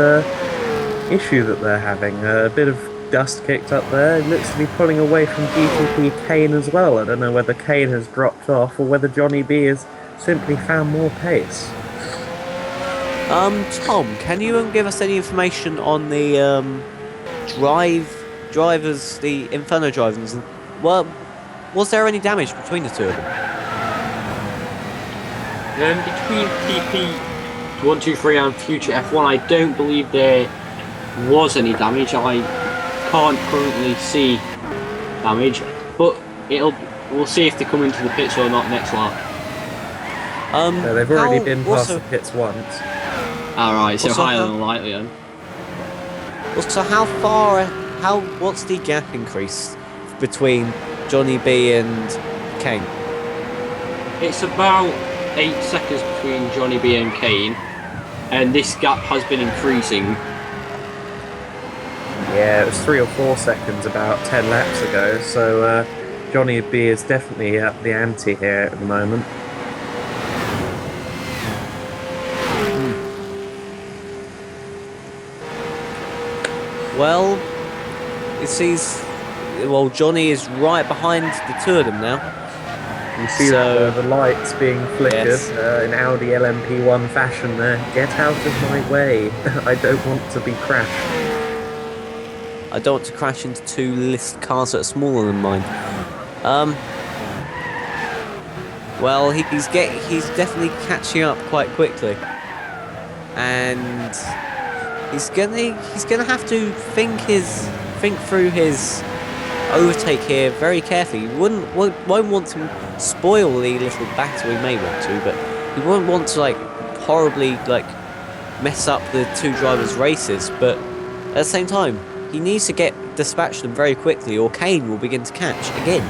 issue that they're having. A bit of dust kicked up there. It looks to be pulling away from GTP Kane as well. I don't know whether Kane has dropped off or whether Johnny B has simply found more pace. Tom, can you give us any information on the drivers, the Inferno drivers? Well, was there any damage between the two of them? Between PP123 and Future F1, I don't believe there was any damage. I can't currently see damage, but we'll see if they come into the pits or not next lap. No, they've already been past the pits once. Alright, so higher than likely then. So what's the gap increase between Johnny B and Kane? It's about 8 seconds between Johnny B and Kane, and this gap has been increasing. Yeah, it was 3 or 4 seconds about 10 laps ago, so Johnny B is definitely at the ante here at the moment. Well, it seems... Well, Johnny is right behind the two of them now. You see the lights being flickered in Audi LMP1 fashion there. Get out of my way. I don't want to be crashed. I don't want to crash into two list cars that are smaller than mine. Well, he's definitely catching up quite quickly, and he's gonna have to think through his overtake here very carefully. He won't want to spoil the little battle he may want to, but he won't want to horribly mess up the two drivers' races. But at the same time, he needs to dispatch them very quickly, or Kane will begin to catch again.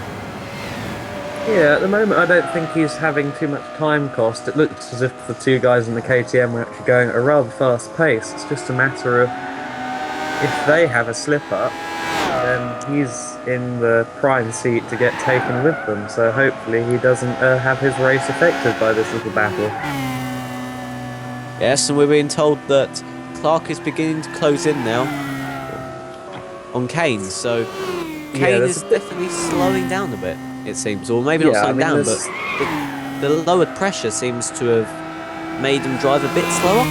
Yeah, at the moment I don't think he's having too much time cost. It looks as if the two guys in the KTM were actually going at a rather fast pace. It's just a matter of if they have a slip up, then he's in the prime seat to get taken with them. So hopefully he doesn't have his race affected by this little battle. Yes, and we're being told that Clark is beginning to close in now on Kane. So Kane is definitely slowing down a bit, it seems, or maybe not slowing down, but the lowered pressure seems to have made him drive a bit slower.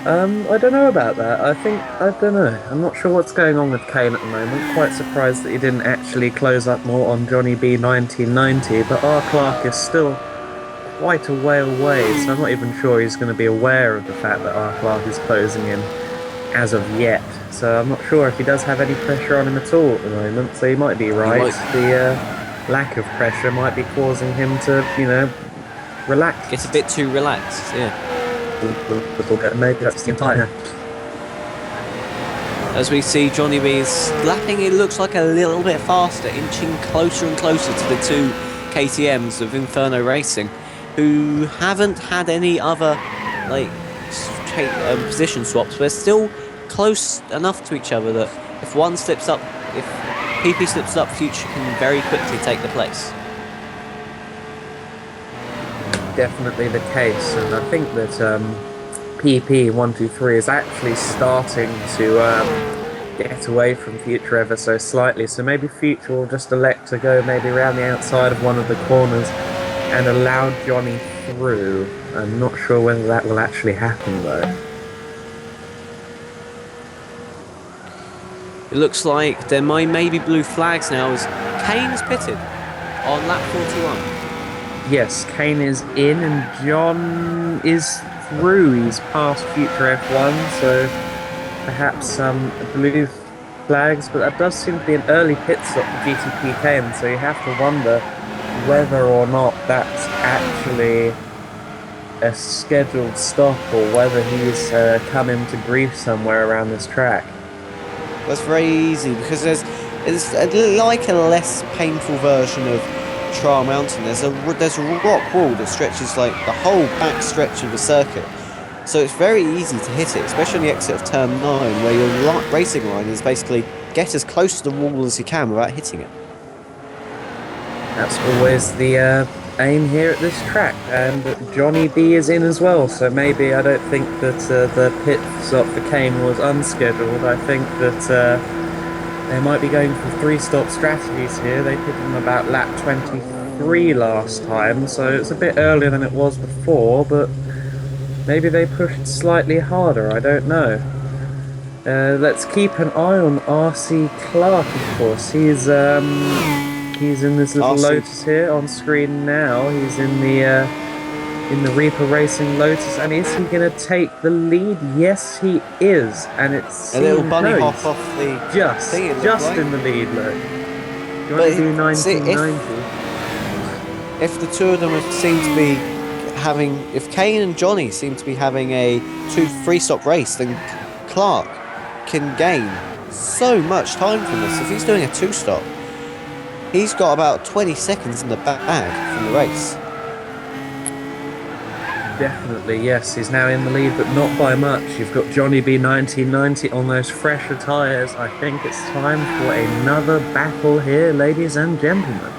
I don't know about that. I don't know. I'm not sure what's going on with Kane at the moment. Quite surprised that he didn't actually close up more on Johnny B 1990, but R. Clark is still quite a way away, so I'm not even sure he's going to be aware of the fact that R. Clark is closing in. as of yet. So I'm not sure if he does have any pressure on him at all at the moment. So you might be right. The lack of pressure might be causing him to, relax. Get a bit too relaxed, yeah. Maybe that's the entire. As we see Johnny B's lapping, it looks like a little bit faster, inching closer and closer to the two KTMs of Inferno Racing, who haven't had any other position swaps, but still close enough to each other that if one slips up, if PP slips up, Future can very quickly take the place. Definitely the case, and I think that PP123 is actually starting to get away from Future ever so slightly, so maybe Future will just elect to go maybe around the outside of one of the corners and allow Johnny through. I'm not sure whether that will actually happen though. It looks like there may be blue flags now as Kane is pitted on lap 41. Yes, Kane is in and John is through. He's past Future F1, so perhaps some blue flags, but that does seem to be an early pit stop for GTP Kane, so you have to wonder whether or not that's actually a scheduled stop or whether he's come into grief somewhere around this track. That's very easy because it's like a less painful version of Trial Mountain. There's a rock wall that stretches like the whole back stretch of the circuit, so it's very easy to hit it, especially on the exit of turn 9, where your racing line is basically get as close to the wall as you can without hitting it. That's always the aim here at this track, and Johnny B is in as well, so maybe I don't think that the pit stop for Kane was unscheduled. I think that they might be going for 3-stop strategies here. They put him about lap 23 last time, so it's a bit earlier than it was before, but maybe they pushed slightly harder, I don't know. Let's keep an eye on RC Clark, of course. He's in this little Lotus here on screen now. He's in the Reaper Racing Lotus, and is he going to take the lead? Yes, he is, and it's a little bunny hop off the just thing, in the lead, look. You want to do 1990? If the two of them seem to be having, if Kane and Johnny seem to be having a 3-stop race, then Clark can gain so much time from this. If he's doing a 2-stop, he's got about 20 seconds in the bag from the race. Definitely, yes. He's now in the lead, but not by much. You've got Johnny B 1990 on those fresher tyres. I think it's time for another battle here, ladies and gentlemen.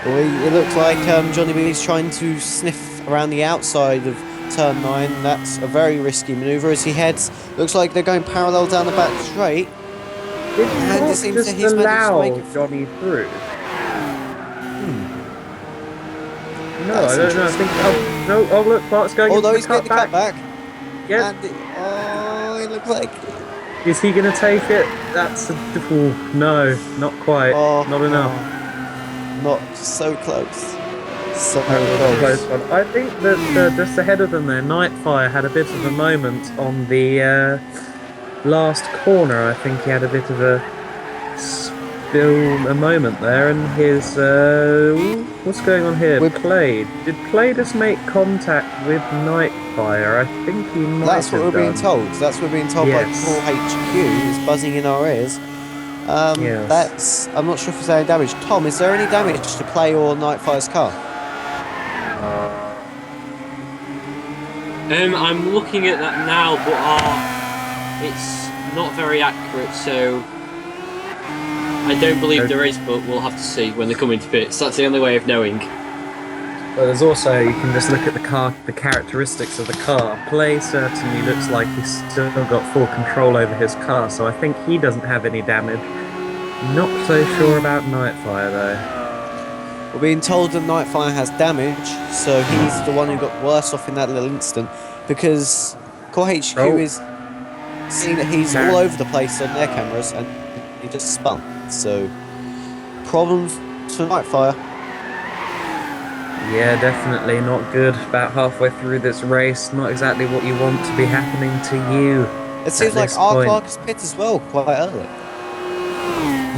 Well, it looks like Johnny B is trying to sniff around the outside of turn 9. That's a very risky manoeuvre as he heads. Looks like they're going parallel down the back straight. Did not just allow Johnny through? No, I don't know. I think. Oh look, Clark's going. Although he's getting the cutback. Yeah. It looks like. Is he going to take it? That's no, not quite. Not enough. Not so close. So close one. I think that just ahead of them there, Nightfire had a bit of a moment on the last corner. I think he had a bit of a moment there, and his what's going on here? Did Play just make contact with Nightfire? I think he might. That's what we're being told. That's what we're being told by CORE HQ. It's buzzing in our ears. Yes. I'm not sure if there's any damage. Tom, is there any damage to Play or Nightfire's car? I'm looking at that now, but it's not very accurate, so I don't believe there is, but we'll have to see when they come into pits. That's the only way of knowing. But there's also, you can just look at the characteristics of the car. Play certainly looks like he's still got full control over his car, so I think he doesn't have any damage. Not so sure about Nightfire though. We're being told that Nightfire has damage, so he's the one who got worse off in that little instant, because CORE HQ is seeing that he's all over the place on their cameras, and he just spun. So, problems for Nightfire. Yeah, definitely not good. About halfway through this race, not exactly what you want to be happening to you. It seems like this our point. Clark is pit as well quite early.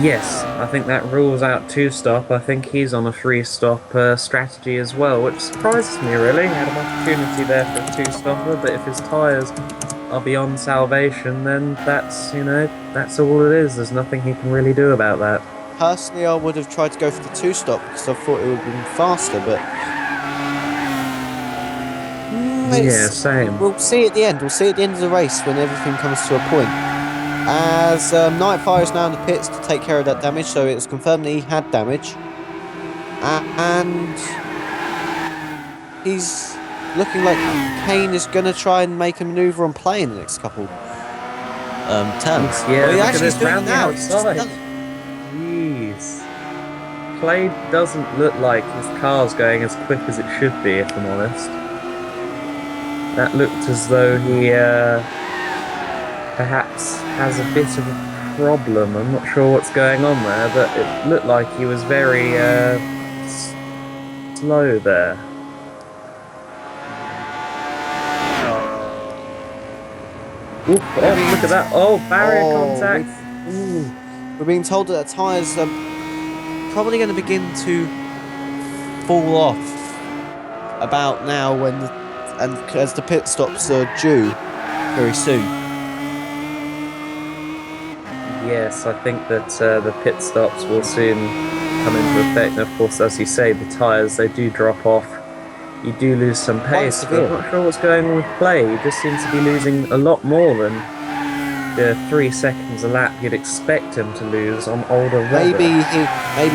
Yes, I think that rules out two-stop. I think he's on a three-stop strategy as well, which surprises me really. He had an opportunity there for a two-stopper, but if his tyres are beyond salvation, then that's, that's all it is. There's nothing he can really do about that. Personally, I would have tried to go for the two-stop because I thought it would have been faster, but Yeah, same. we'll see at the end. We'll see at the end of the race when everything comes to a point. As Nightfire is now in the pits to take care of that damage, so it was confirmed that he had damage. And he's looking like Kane is going to try and make a manoeuvre on play in the next couple turns. Yeah, well, he look at actually this is doing round it the now. He's just outside. done it. Jeez. Play doesn't look like his car's going as quick as it should be, if I'm honest. That looked as though he perhaps has a bit of a problem. I'm not sure what's going on there, but it looked like he was very slow there. Oof, oh, look at that. Oh, barrier contact. We're being told that the tyres are probably going to begin to fall off about now and as the pit stops are due very soon. Yes, I think that the pit stops will soon come into effect. And of course, as you say, the tyres, they do drop off. You do lose some pace, but I'm not sure what's going on with play. He just seems to be losing a lot more than the 3 seconds a lap you'd expect him to lose on older rubber. Maybe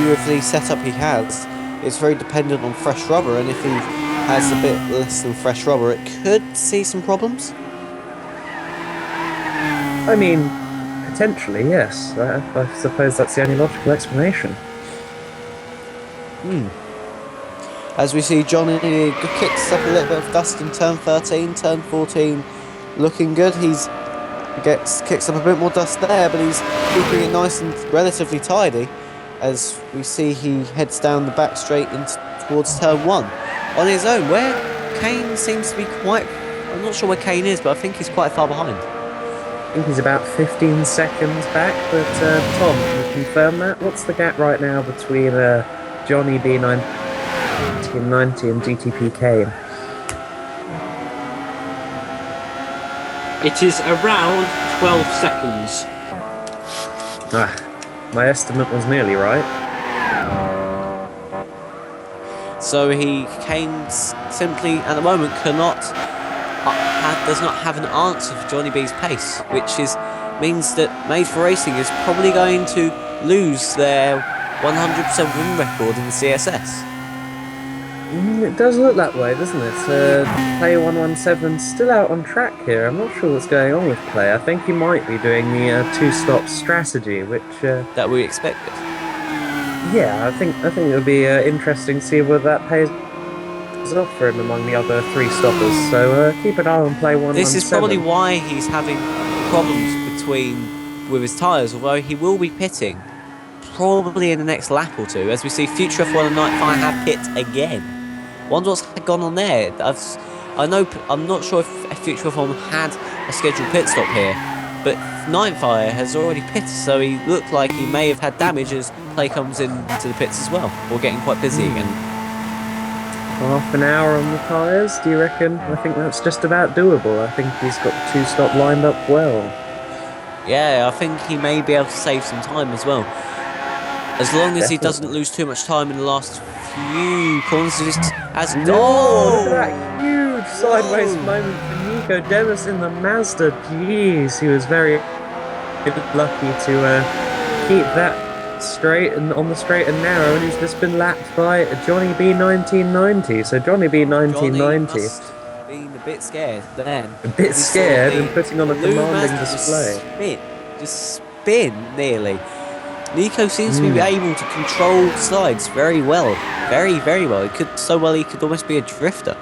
with the setup he has, it's very dependent on fresh rubber, and if he has a bit less than fresh rubber, it could see some problems. I mean, potentially, yes. I suppose that's the only logical explanation. As we see Johnny kicks up a little bit of dust in turn 13, turn 14 looking good. Kicks up a bit more dust there, but he's keeping it nice and relatively tidy. As we see he heads down the back straight towards turn 1 on his own, where Kane seems to be quite... I'm not sure where Kane is, but I think he's quite far behind. I think he's about 15 seconds back, but Tom, can you confirm that? What's the gap right now between Johnny B1990 and GTP Kane? It is around 12 seconds. My estimate was nearly right. So Kane simply at the moment does not have an answer for Johnny B's pace, which means that Made for Racing is probably going to lose their 100% win record in the CSS. It does look that way, doesn't it? Play 117 still out on track here. I'm not sure what's going on with Play. I think he might be doing the two-stop strategy, which that we expected. Yeah, I think it would be interesting to see whether that pays off for him among the other three stoppers. So keep an eye on Play 117. This is probably why he's having problems with his tyres, although he will be pitting probably in the next lap or two, as we see Future F1 and Nightfire have pit again. Wonder what's gone on there. I'm not sure if Future F1 had a scheduled pit stop here, but Nightfire has already pitted, so he looked like he may have had damage as Play comes into the pits as well, or getting quite busy again. Half an hour on the tyres, do you reckon? I think that's just about doable. I think he's got the two-stop lined up well. Yeah, I think he may be able to save some time as well. As long as he doesn't lose too much time in the last few corners. Look at that huge sideways moment for Nico Demis in the Mazda. Jeez, he was very lucky to keep that straight and on the straight and narrow, and he's just been lapped by Johnny B1990. So Johnny B1990 must have been a bit scared then. A bit scared and putting on a commanding display. Just spin nearly. Nico seems to be able to control slides very well. Very, very well. He could almost be a drifter.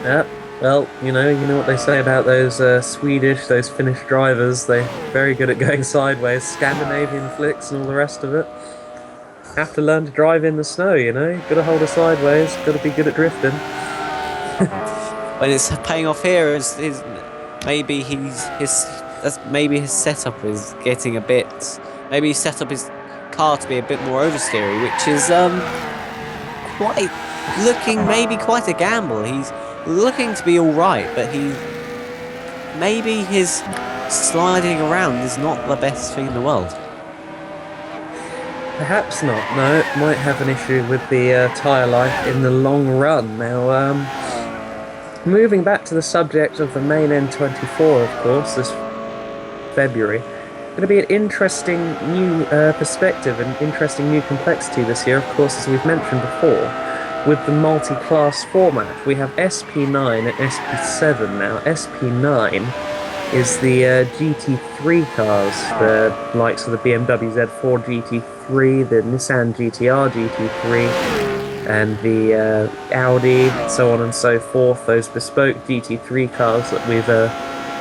Yeah, well, you know what they say about those those Finnish drivers. They're very good at going sideways, Scandinavian flicks and all the rest of it. Have to learn to drive in the snow, Gotta hold her sideways, gotta be good at drifting. When it's paying off here, maybe his that's maybe his setup is getting a bit. Maybe he set up his car to be a bit more oversteery, which is quite looking maybe quite a gamble. He's looking to be all right, but maybe his sliding around is not the best thing in the world. Perhaps not. No, it might have an issue with the tyre life in the long run. Now, moving back to the subject of the main N24, of course, this February, going to be an interesting new perspective and interesting new complexity this year, of course, as we've mentioned before, with the multi-class format. We have SP9 and SP7 now. SP9 is the GT3 cars, the likes of the BMW Z4 GT3, the Nissan GTR GT3, and the Audi, so on and so forth, those bespoke GT3 cars that we've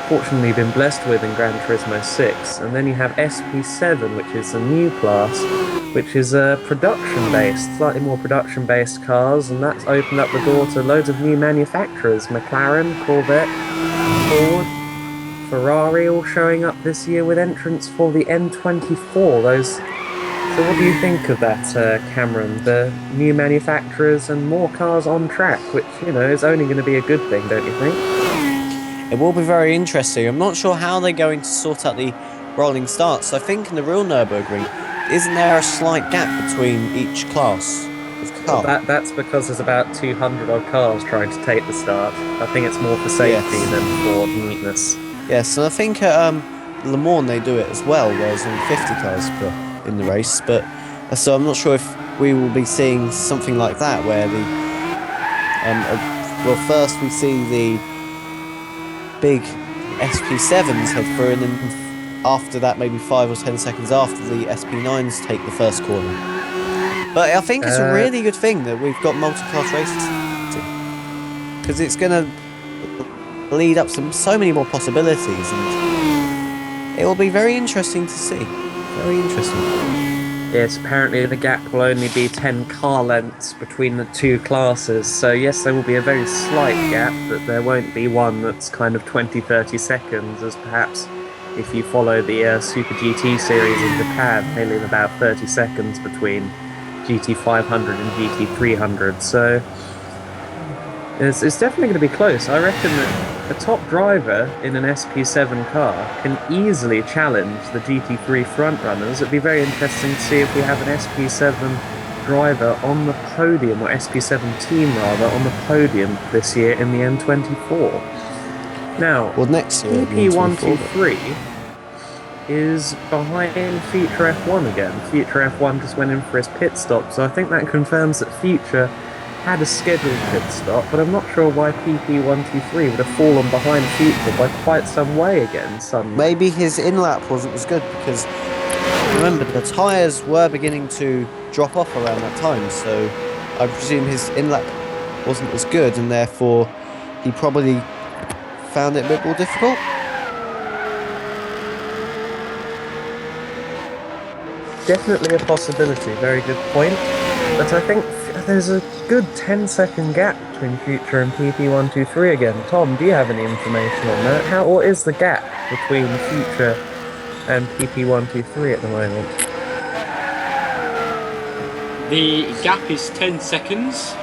fortunately been blessed with in Gran Turismo 6. And then you have SP7, which is a new class, which is production-based, slightly more production-based cars, and that's opened up the door to loads of new manufacturers, McLaren, Corvette, Ford, Ferrari, all showing up this year with entrants for the N24. So what do you think of that, Cameron? The new manufacturers and more cars on track, which, you know, is only going to be a good thing, don't you think? It will be very interesting. I'm not sure how they're going to sort out the rolling starts. I think in the real Nurburgring, isn't there a slight gap between each class of car? Well, that's because there's about 200 odd cars trying to take the start. I think it's more for safety than for neatness. Yes, and I think at Le Mans they do it as well, where there's only 50 cars in the race. But so I'm not sure if we will be seeing something like that, where the well, first we see the big SP7s head through, and then after that, maybe 5 or 10 seconds after, the SP9s take the first corner. But I think it's a really good thing that we've got multi-class races, because it's going to lead up so many more possibilities, and it will be very interesting to see. Very interesting. Yes, apparently the gap will only be 10 car lengths between the two classes, so yes, there will be a very slight gap, but there won't be one that's kind of 20-30 seconds, as perhaps if you follow the Super GT series in Japan, nearly about 30 seconds between GT500 and GT300, so it's definitely going to be close. I reckon that a top driver in an SP7 car can easily challenge the GT3 frontrunners. It'd be very interesting to see if we have an SP7 driver on the podium, or SP7 team rather, on the podium this year in the N24. Now, well, next year, PP123 is behind Future F1 again. Future F1 just went in for his pit stop, so I think that confirms that Future had a scheduled pit stop, but I'm not sure why PP123 would have fallen behind Future by quite some way again suddenly. Maybe his in-lap wasn't as good, because remember, the tyres were beginning to drop off around that time, so I presume his in-lap wasn't as good, and therefore he probably found it a bit more difficult. Definitely a possibility, very good point. But I think there's a good 10-second gap between Future and PP123 again. Tom, do you have any information on that? What is the gap between Future and PP123 at the moment? The gap is 10 seconds.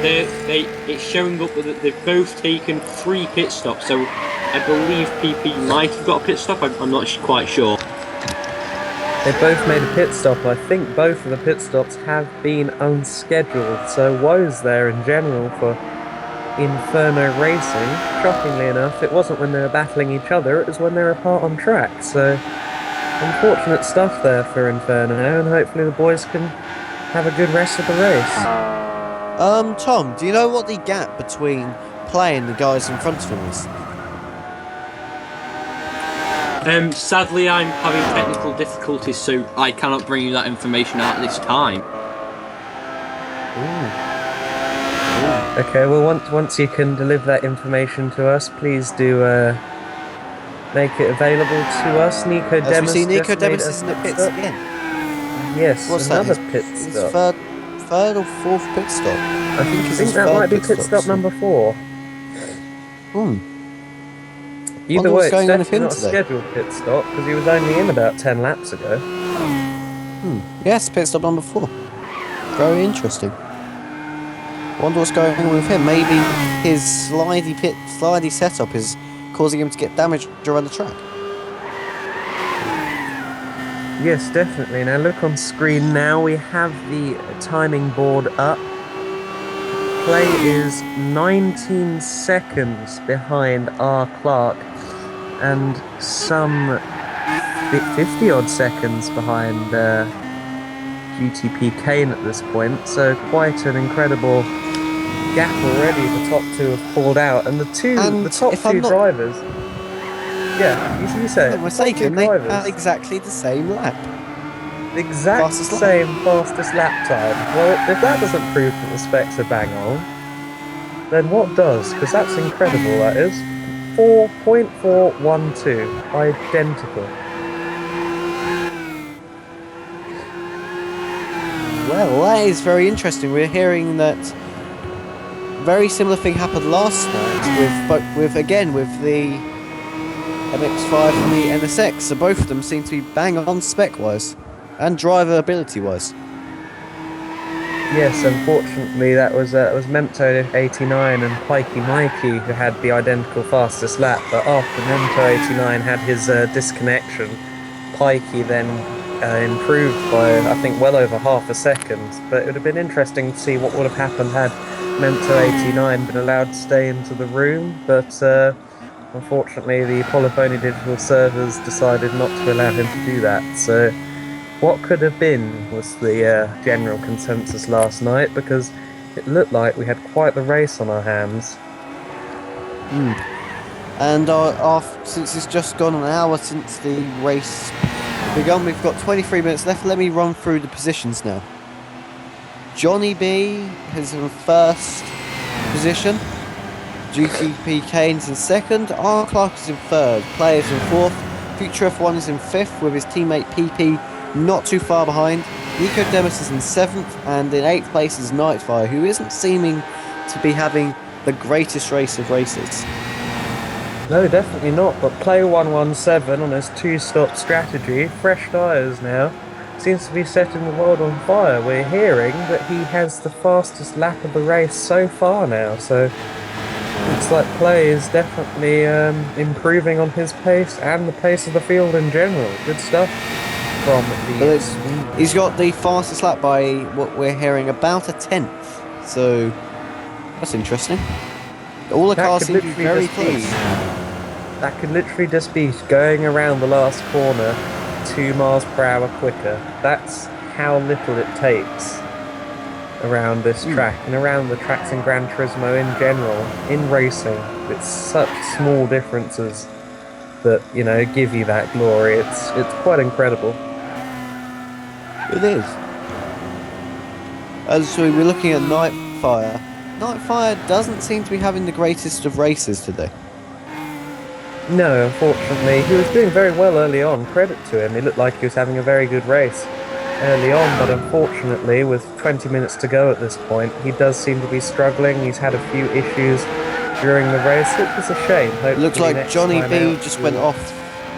It's showing up that they've both taken 3 pit stops, so I believe PP might have got a pit stop, I'm not quite sure. They both made a pit stop. I think both of the pit stops have been unscheduled, so woes there in general for Inferno Racing. Shockingly enough, it wasn't when they were battling each other, it was when they were apart on track, so unfortunate stuff there for Inferno, and hopefully the boys can have a good rest of the race. Tom, do you know what the gap between playing the guys in front of him is? Sadly, I'm having technical difficulties, so I cannot bring you that information out this time. Okay, well, once you can deliver that information to us, please do make it available to us. Nico Demus. As we see, Nico Demus is in the pits again. Yes, what's another that? pit His stop. third or fourth pit stop. I think that might be pit stop number 4. Either Wonder way, what's it's going on with definitely him not a today. scheduled pit stop because he was only in about 10 laps ago. Yes, pit stop number 4. Very interesting. Wonder what's going on with him. Maybe his slidey setup is causing him to get damaged around the track. Yes, definitely. Now look on screen now. We have the timing board up. Play is 19 seconds behind R. Clark and some 50 odd seconds behind GTP Kane at this point. So quite an incredible gap already. The top two have pulled out, and And the top if I'm two not drivers. Yeah, you say it. The top two mistaken, they drivers. had exactly the same lap. The exact Fastest lap. same fastest lap time. Well, if that doesn't prove that the specs are bang on, then what does? Because that's incredible, that is. 4.412. Identical. Well, that is very interesting. We're hearing that very similar thing happened last night with the MX-5 and the NSX. So both of them seem to be bang on spec-wise and driver ability-wise. Yes, unfortunately, that was Memto 89 and Pikey Mikey who had the identical fastest lap. But after Memto 89 had his disconnection, Pikey then improved by, I think, well over half a second. But it would have been interesting to see what would have happened had Memto 89 been allowed to stay into the room. But unfortunately, the Polyphony Digital servers decided not to allow him to do that. So what could have been was the general consensus last night, because it looked like we had quite the race on our hands. And since it's just gone an hour since the race begun, we've got 23 minutes left. Let me run through the positions now. Johnny B is in first position. GTP Kane's in second. R. Clark is in third. Players in fourth. Future F1 is in fifth with his teammate PP not too far behind. Nico Demis is in 7th, and in 8th place is Nightfire, who isn't seeming to be having the greatest race of races. No, definitely not, but Play 117 on his 2-stop strategy, fresh tyres now, seems to be setting the world on fire. We're hearing that he has the fastest lap of the race so far now, so looks like Play is definitely improving on his pace and the pace of the field in general. Good stuff from the... He's got the fastest lap by what we're hearing about a 10th, so that's interesting. All the cars seem to be very close. That could literally just be going around the last corner 2 miles per hour quicker. That's how little it takes around this track and around the tracks in Gran Turismo in general, in racing. It's such small differences that, you know, give you that glory. It's quite incredible. It is. So we're looking at Nightfire. Nightfire doesn't seem to be having the greatest of races today. No, unfortunately. He was doing very well early on, credit to him. He looked like he was having a very good race early on, but unfortunately, with 20 minutes to go at this point, he does seem to be struggling. He's had a few issues during the race, which is a shame. It looks like Johnny B just went off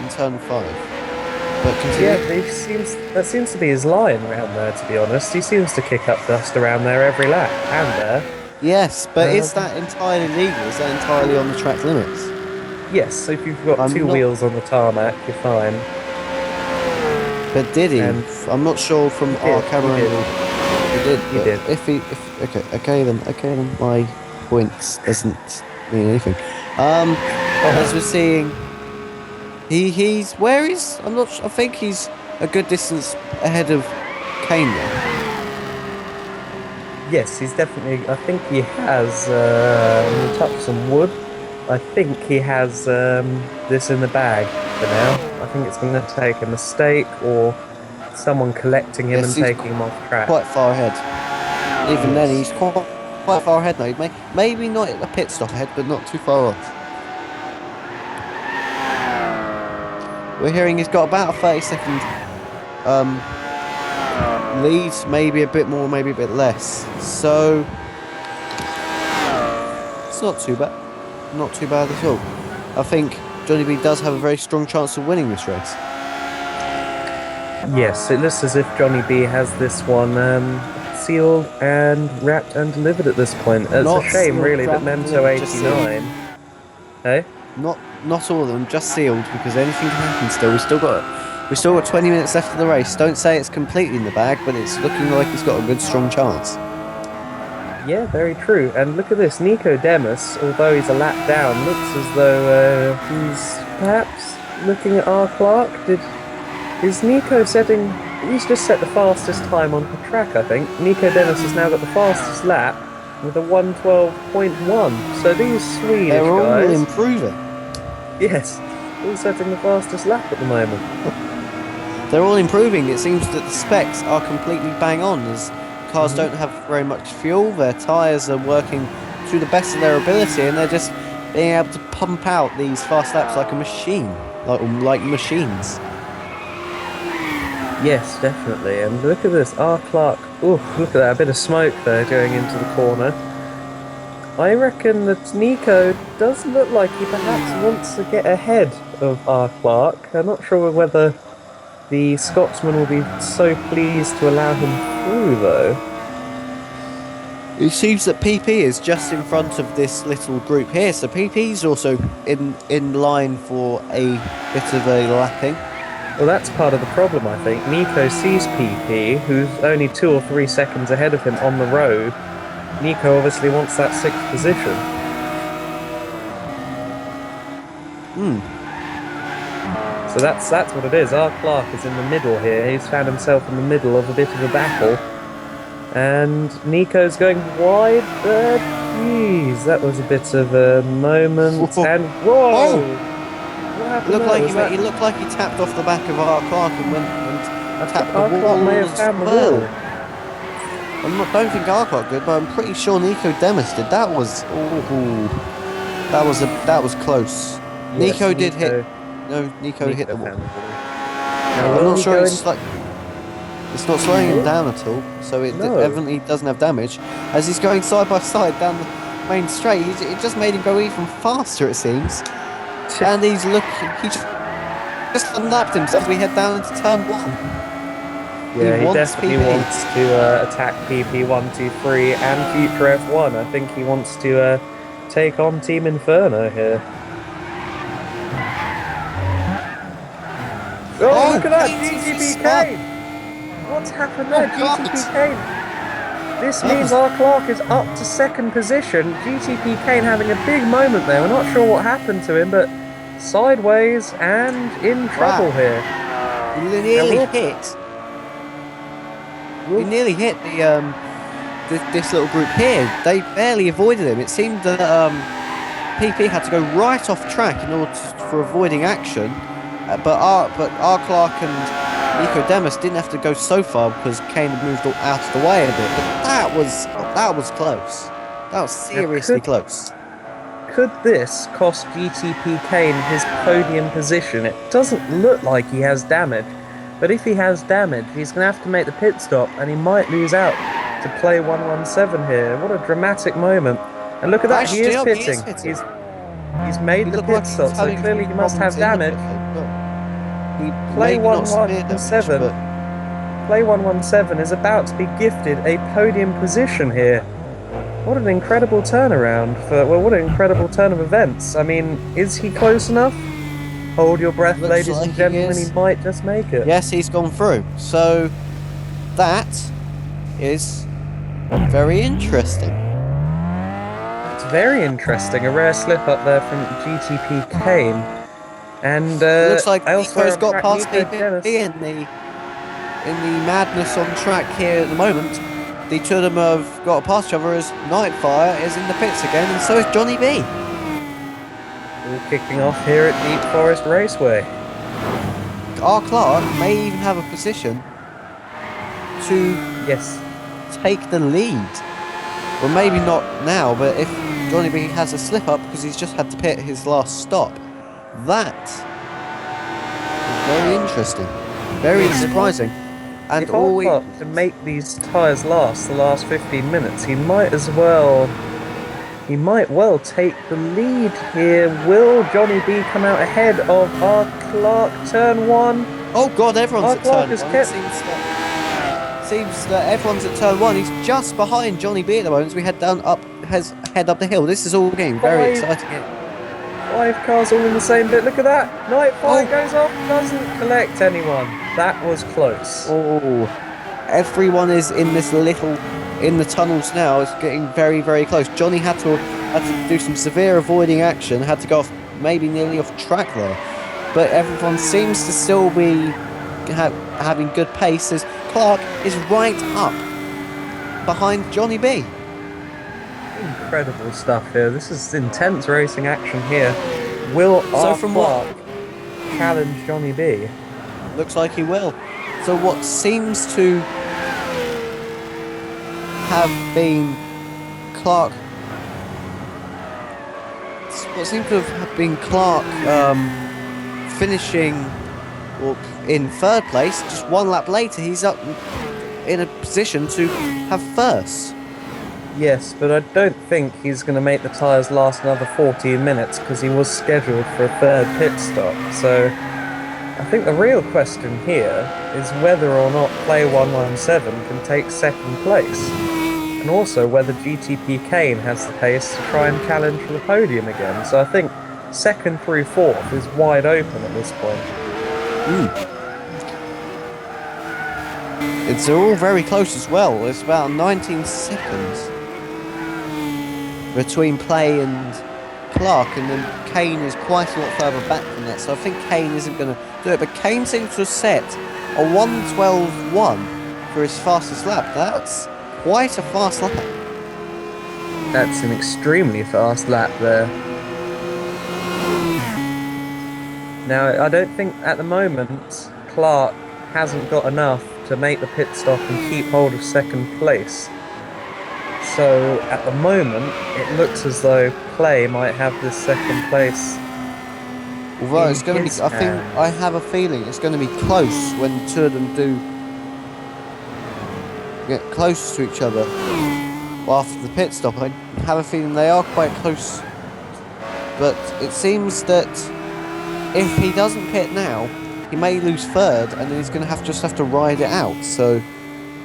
in turn 5. But continue. Yeah, that seems to be his line around there, to be honest. He seems to kick up dust around there every lap, and there. Yes, but is that entirely legal? Is that entirely on the track limits? Yes, so if you've got two wheels on the tarmac, you're fine. But did he? I'm not sure from our camera angle. He did. He did. Okay then. My points doesn't mean anything. As we're seeing, he's where is? I'm not. I think he's a good distance ahead of Kane now. Yes, he's definitely. I think he has. We'll touch some wood. I think he has this in the bag for now. I think it's going to take a mistake or someone collecting him and taking him off track. Quite far ahead. Even then, he's quite far ahead now. Maybe not at the pit stop ahead, but not too far off. We're hearing he's got about a 30-second lead, maybe a bit more, maybe a bit less. So it's not too bad. Not too bad at all. I think Johnny B does have a very strong chance of winning this race. Yes, it looks as if Johnny B has this one sealed and wrapped and delivered at this point. It's Not a shame, sealed, really, that wrapped and Mento delivered, just 89. Hey? Not all of them, just sealed, because anything can happen still. We've still got 20 minutes left of the race. Don't say it's completely in the bag, but it's looking like it's got a good strong chance. Yeah, very true. And look at this, Nico Demus, although he's a lap down, looks as though he's perhaps looking at R. Clark. Is Nico setting... He's just set the fastest time on the track, I think. Nico Demus has now got the fastest lap with a 1:12.1. So these Swedish They're all guys... improving. Yes, all setting the fastest lap at the moment. They're all improving. It seems that the specs are completely bang on, as cars don't have very much fuel. Their tyres are working to the best of their ability, and they're just being able to pump out these fast laps like a machine, like machines. Yes, definitely. And look at this, R. Clark. Oh, look at that, a bit of smoke there going into the corner. I reckon that Nico does look like he perhaps wants to get ahead of R. Clark. I'm not sure whether the Scotsman will be so pleased to allow him through, though. It seems that PP is just in front of this little group here, so PP's also in line for a bit of a lapping. Well, that's part of the problem, I think. Nico sees PP, who's only 2 or 3 seconds ahead of him on the road. Nico obviously wants that 6th position. So that's what it is. R. Clark is in the middle here. He's found himself in the middle of a bit of a battle. And Nico's going wide. Jeez, that was a bit of a moment. Whoa. And whoa! Oh. What happened He there? looked like he tapped off the back of R. Clark and went and tapped the R. wall. Clark may have found the well. wall. Don't think R. Clark did, but I'm pretty sure Nico Demus did. That was close. Yes, Nico did hit. No, Nico hit the wall. found the wall. I'm not sure it's not slowing him down at all, so it No. evidently doesn't have damage. As he's going side by side down the main straight, it just made him go even faster, it seems. And he just unlapped himself as we head down into turn 1. Yeah, he wants definitely PP. wants to attack PP123 and future F1. I think he wants to take on Team Inferno here. Oh, look at that! GTP Kane! What's happened there? GTP Kane! This means R. Clark is up to 2nd position. GTP Kane having a big moment there. We're not sure what happened to him, but sideways and in trouble here. He nearly hit this little group here. They barely avoided him. It seemed that PP had to go right off track in order for avoiding action. But R. Clark and Nico Demus didn't have to go so far because Kane had moved out of the way a bit. But that was close. That was seriously close. Could this cost GTP Kane his podium position? It doesn't look like he has damage, but if he has damage, he's going to have to make the pit stop, and he might lose out to play 117 here. What a dramatic moment! And look at that, he is pitting. He's made the pit stop, so clearly he must have damage. Play 117. Play 117 is about to be gifted a podium position here. What an incredible turnaround what an incredible turn of events. I mean, is he close enough? Hold your breath, ladies and gentlemen, he might just make it. Yes, he's gone through. So, that is very interesting. It's very interesting. A rare slip up there from GTP Kane. And looks like elsewhere Nico's got on past track, PP in the madness on track here at the moment. The two of them have got past each other as Nightfire is in the pits again, and so is Johnny B. All kicking off here at Deep Forest Raceway. R. Clark may even have a position to take the lead. Well, maybe not now, but if Johnny B has a slip up because he's just had to pit his last stop, that is very interesting, very surprising. And if R. to make these tyres last the last 15 minutes, he might as well He might well take the lead here. Will Johnny B come out ahead of R. Clark? Turn 1. Oh God, everyone's R. at Clark turn has one. kept... Seems that everyone's at turn one. He's just behind Johnny B at the moment as we head up the hill. This is all getting very exciting. 5 cars all in the same bit. Look at that. Night fire Oh. goes off. Doesn't collect anyone. That was close. Oh, everyone is in the tunnels now. It's getting very, very close. Johnny had to do some severe avoiding action. Had to go off, maybe nearly off track there. But everyone seems to still be having good pace as Clark is right up behind Johnny B. Incredible stuff here. This is intense racing action here. Will R. Clark challenge Johnny B? Looks like he will. So what seems to have been Clark... What seems to have been Clark finishing in third place, just one lap later, he's up in a position to have first. Yes, but I don't think he's going to make the tyres last another 14 minutes because he was scheduled for a third pit stop. So I think the real question here is whether or not Play 117 can take second place. And also whether GTP Kane has the pace to try and challenge for the podium again. So I think second through fourth is wide open at this point. They're all very close as well. It's about 19 seconds between Play and Clark, and then Kane is quite a lot further back from that. So I think Kane isn't going to do it. But Kane seems to have set a 1:12.1 for his fastest lap. That's quite a fast lap. That's an extremely fast lap there. Now, I don't think at the moment Clark hasn't got enough to make the pit stop and keep hold of second place. So at the moment, it looks as though Play might have this second place. Although it's going to be, I have a feeling it's going to be close when two of them do get close to each other after the pit stop. I have a feeling they are quite close, but it seems that if he doesn't pit now, he may lose third, and then he's going to just have to ride it out. So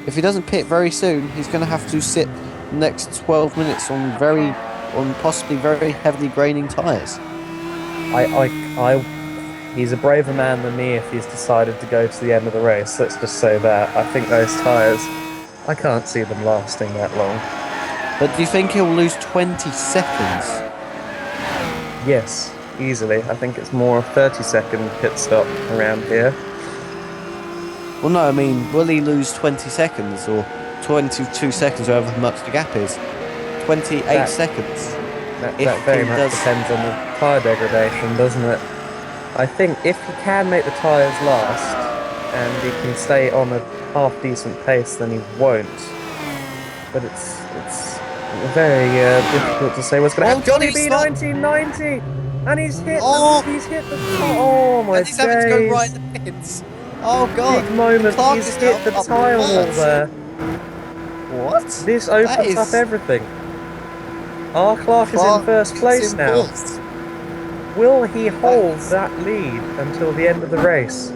if he doesn't pit very soon, he's going to have to sit the next 12 minutes on possibly very heavily graining tyres. He's a braver man than me if he's decided to go to the end of the race. Let's just say that. I think those tyres, I can't see them lasting that long. But do you think he'll lose 20 seconds? Yes, easily. I think it's more a 30-second pit stop around here. Well, no, I mean, will he lose 20 seconds or 22 seconds, however much the gap is? 28 seconds. That very much depends on the tyre degradation, doesn't it? I think if he can make the tyres last and he can stay on a half-decent pace, then he won't. But it's very difficult to say what's going to happen. Johnny B 1990, and he's hit. He's hit the top. Oh my days! He's having to go right in the pits. Oh god! Big moment. He's hit the tyre wall there. What? This opens up everything. R. Clark is in first place now. Will he hold that lead until the end of the race?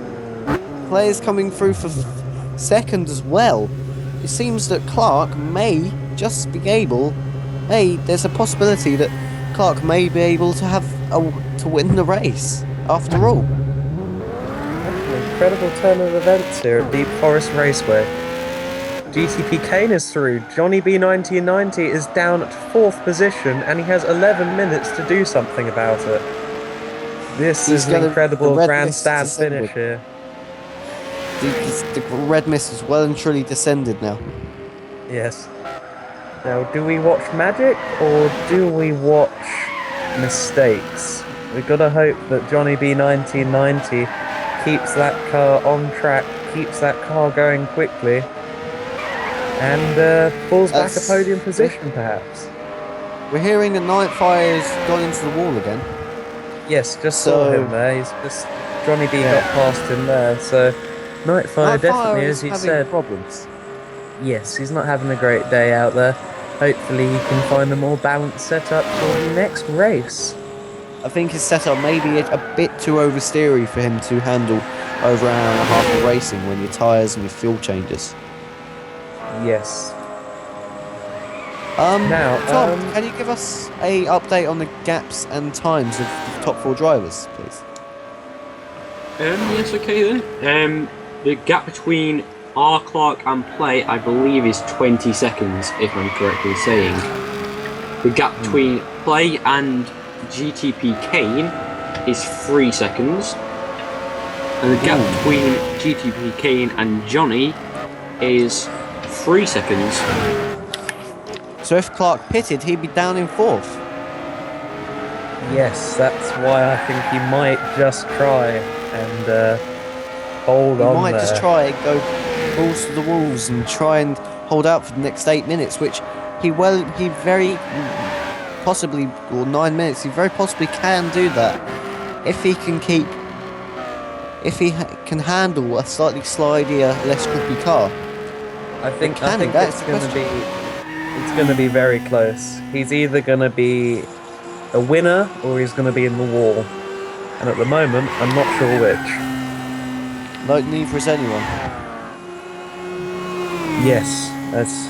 Players coming through for second as well. It seems that Clark may just be able. There's a possibility that Clark may be able to win the race after all. That's an incredible turn of events here at Deep Forest Raceway. GTP Kane is through. Johnny B 1990 is down at 4th position, and he has 11 minutes to do something about it. This is an incredible grandstand finish here. The red mist is well and truly descended now. Yes. Now, do we watch magic or do we watch mistakes? We've got to hope that Johnny B 1990 keeps that car on track, keeps that car going quickly, and pulls back a podium position, perhaps. We're hearing that Nightfire's gone into the wall again. Yes, just saw him there. Johnny B got past him there, so Nightfire definitely, as he said, problems. Yes, he's not having a great day out there. hopefully he can find a more balanced setup for the next race. I think his setup may be a bit too oversteery for him to handle over an hour and a half of racing when your tyres and your fuel changes. Yes. Now, Tom, um, can you give us a update on the gaps and times of the top 4 drivers, please? Yes, okay then. The gap between R. Clark and Play, I believe, is 20 seconds, if I'm correctly saying. The gap between Play and GTP Kane is 3 seconds. And the gap between GTP Kane and Johnny is 3 seconds. So if Clark pitted, he'd be down in 4th. yes, that's why I think he might just try and hold He on might there. just try and go balls to the walls and try and hold out for the next 8 minutes, which he very possibly, or 9 minutes, he very possibly can do that if he can can handle a slightly slidier, less grippy car. I think That's it's the going to question. it's going to be very close. He's either going to be a winner or he's going to be in the wall. And at the moment, I'm not sure which. No, neither is anyone. Yes,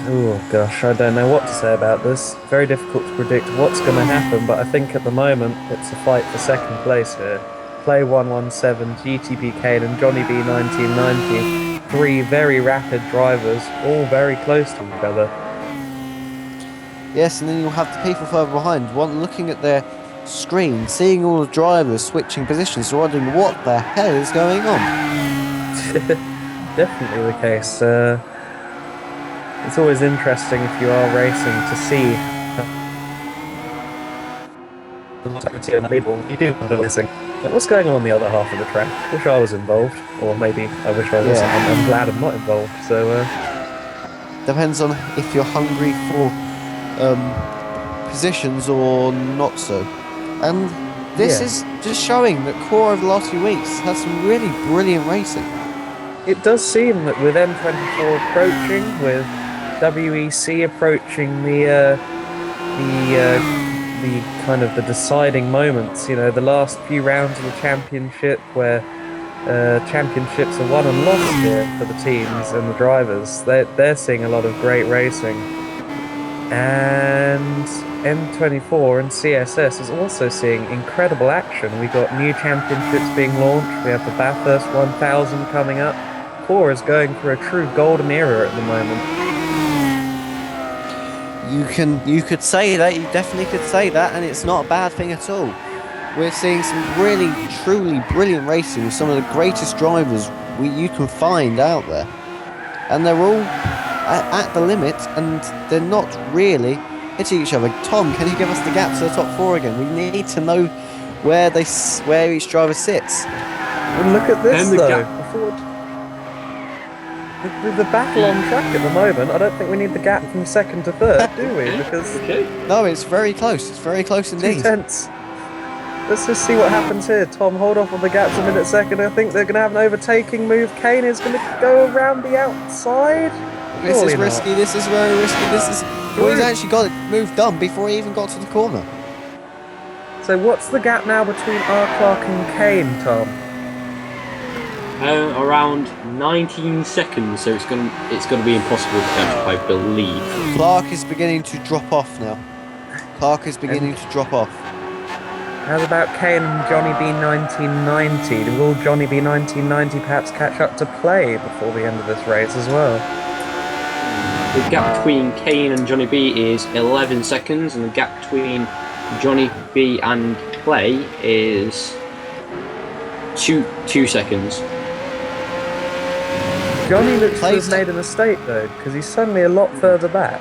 oh gosh, I don't know what to say about this. Very difficult to predict what's going to happen, but I think at the moment it's a fight for second place here. Play 117, GTP Kane and Johnny B 1990. 3 very rapid drivers, all very close to each other. Yes, and then you'll have the people further behind, one looking at their screen, seeing all the drivers switching positions, wondering what the hell is going on. Definitely the case. It's always interesting if you are racing to see you do wonder missing. What's going on the other half of the track? Wish I was involved, or maybe I wish I wasn't. Yeah. I'm glad I'm not involved. So Depends on if you're hungry for positions or not so. And this Yeah. is just showing that CORE over the last few weeks has some really brilliant racing. it does seem that with M24 approaching, with WEC approaching the kind of the deciding moments, you know, the last few rounds of the championship where championships are won and lost here for the teams and the drivers. They're seeing a lot of great racing. And M24 and CSS is also seeing incredible action. We've got new championships being launched. We have the Bathurst 1000 coming up. CORE is going through a true golden era at the moment. You could say that, you definitely could say that, and it's not a bad thing at all. We're seeing some really, truly brilliant racing with some of the greatest drivers you can find out there. And they're all at the limit, and they're not really hitting each other. Tom, can you give us the gap to the top 4 again? We need to know where each driver sits. And look at this, though. With the battle on track at the moment, I don't think we need the gap from second to third, do we? Because No, it's very close. It's very close indeed. 2 tenths. Let's just see what happens here. Tom, hold off on the gaps a minute second. I think they're going to have an overtaking move. Kane is going to go around the outside. This Surely is not. risky. This is very risky. Well, he's actually got the move done before he even got to the corner. So what's the gap now between R. Clark and Kane, Tom? Around 19 seconds, so it's going to be impossible to catch up, I believe. Clark is beginning to drop off now. Clark is beginning to drop off. How about Kane and Johnny B 1990? Will Johnny B 1990 perhaps catch up to Play before the end of this race as well? The gap between Kane and Johnny B is 11 seconds, and the gap between Johnny B and Play is 2 seconds. Johnny looks to have made a mistake though, because he's suddenly a lot further back.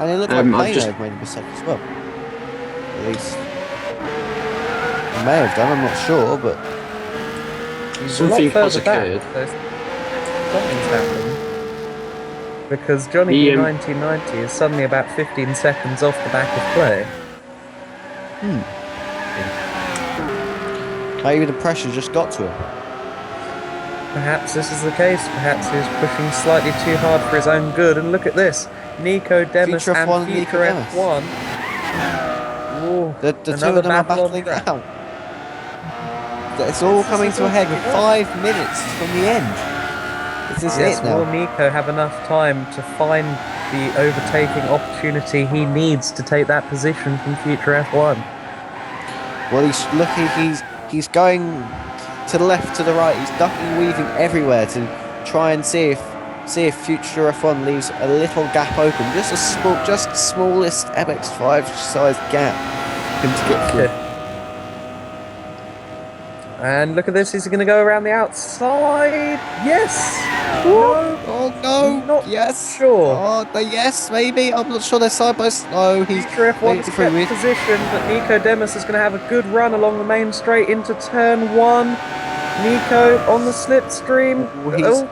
And it looked like Play may have made a mistake as well. At least. He may have done, I'm not sure, but something has occurred. Something's happened. Because Johnny B 1990 is suddenly about 15 seconds off the back of Play. Maybe the pressure just got to him. Perhaps this is the case. Perhaps he's pushing slightly too hard for his own good. And look at this. Nico Demis Future and F1 and Nico Future Demis. F1. Ooh, The two another of them are battle on battling track. out. It's all This coming is to a head with all- 5 minutes from the end. This is Yes, it will now. Nico have enough time to find the overtaking opportunity he needs to take that position from Future F1? Well, he's looking. He's going to the left, to the right. He's ducking, weaving everywhere to try and see if Future F1 leaves a little gap open, just the smallest MX5 size gap for him to get through. And look at this, he's going to go around the outside. Yes! Oh no! Not Yes! sure. Oh, yes, maybe. I'm not sure they're side by side. No, he's Future F1 has through kept with. position, but Nico Demis is going to have a good run along the main straight into turn 1. Nico on the slipstream.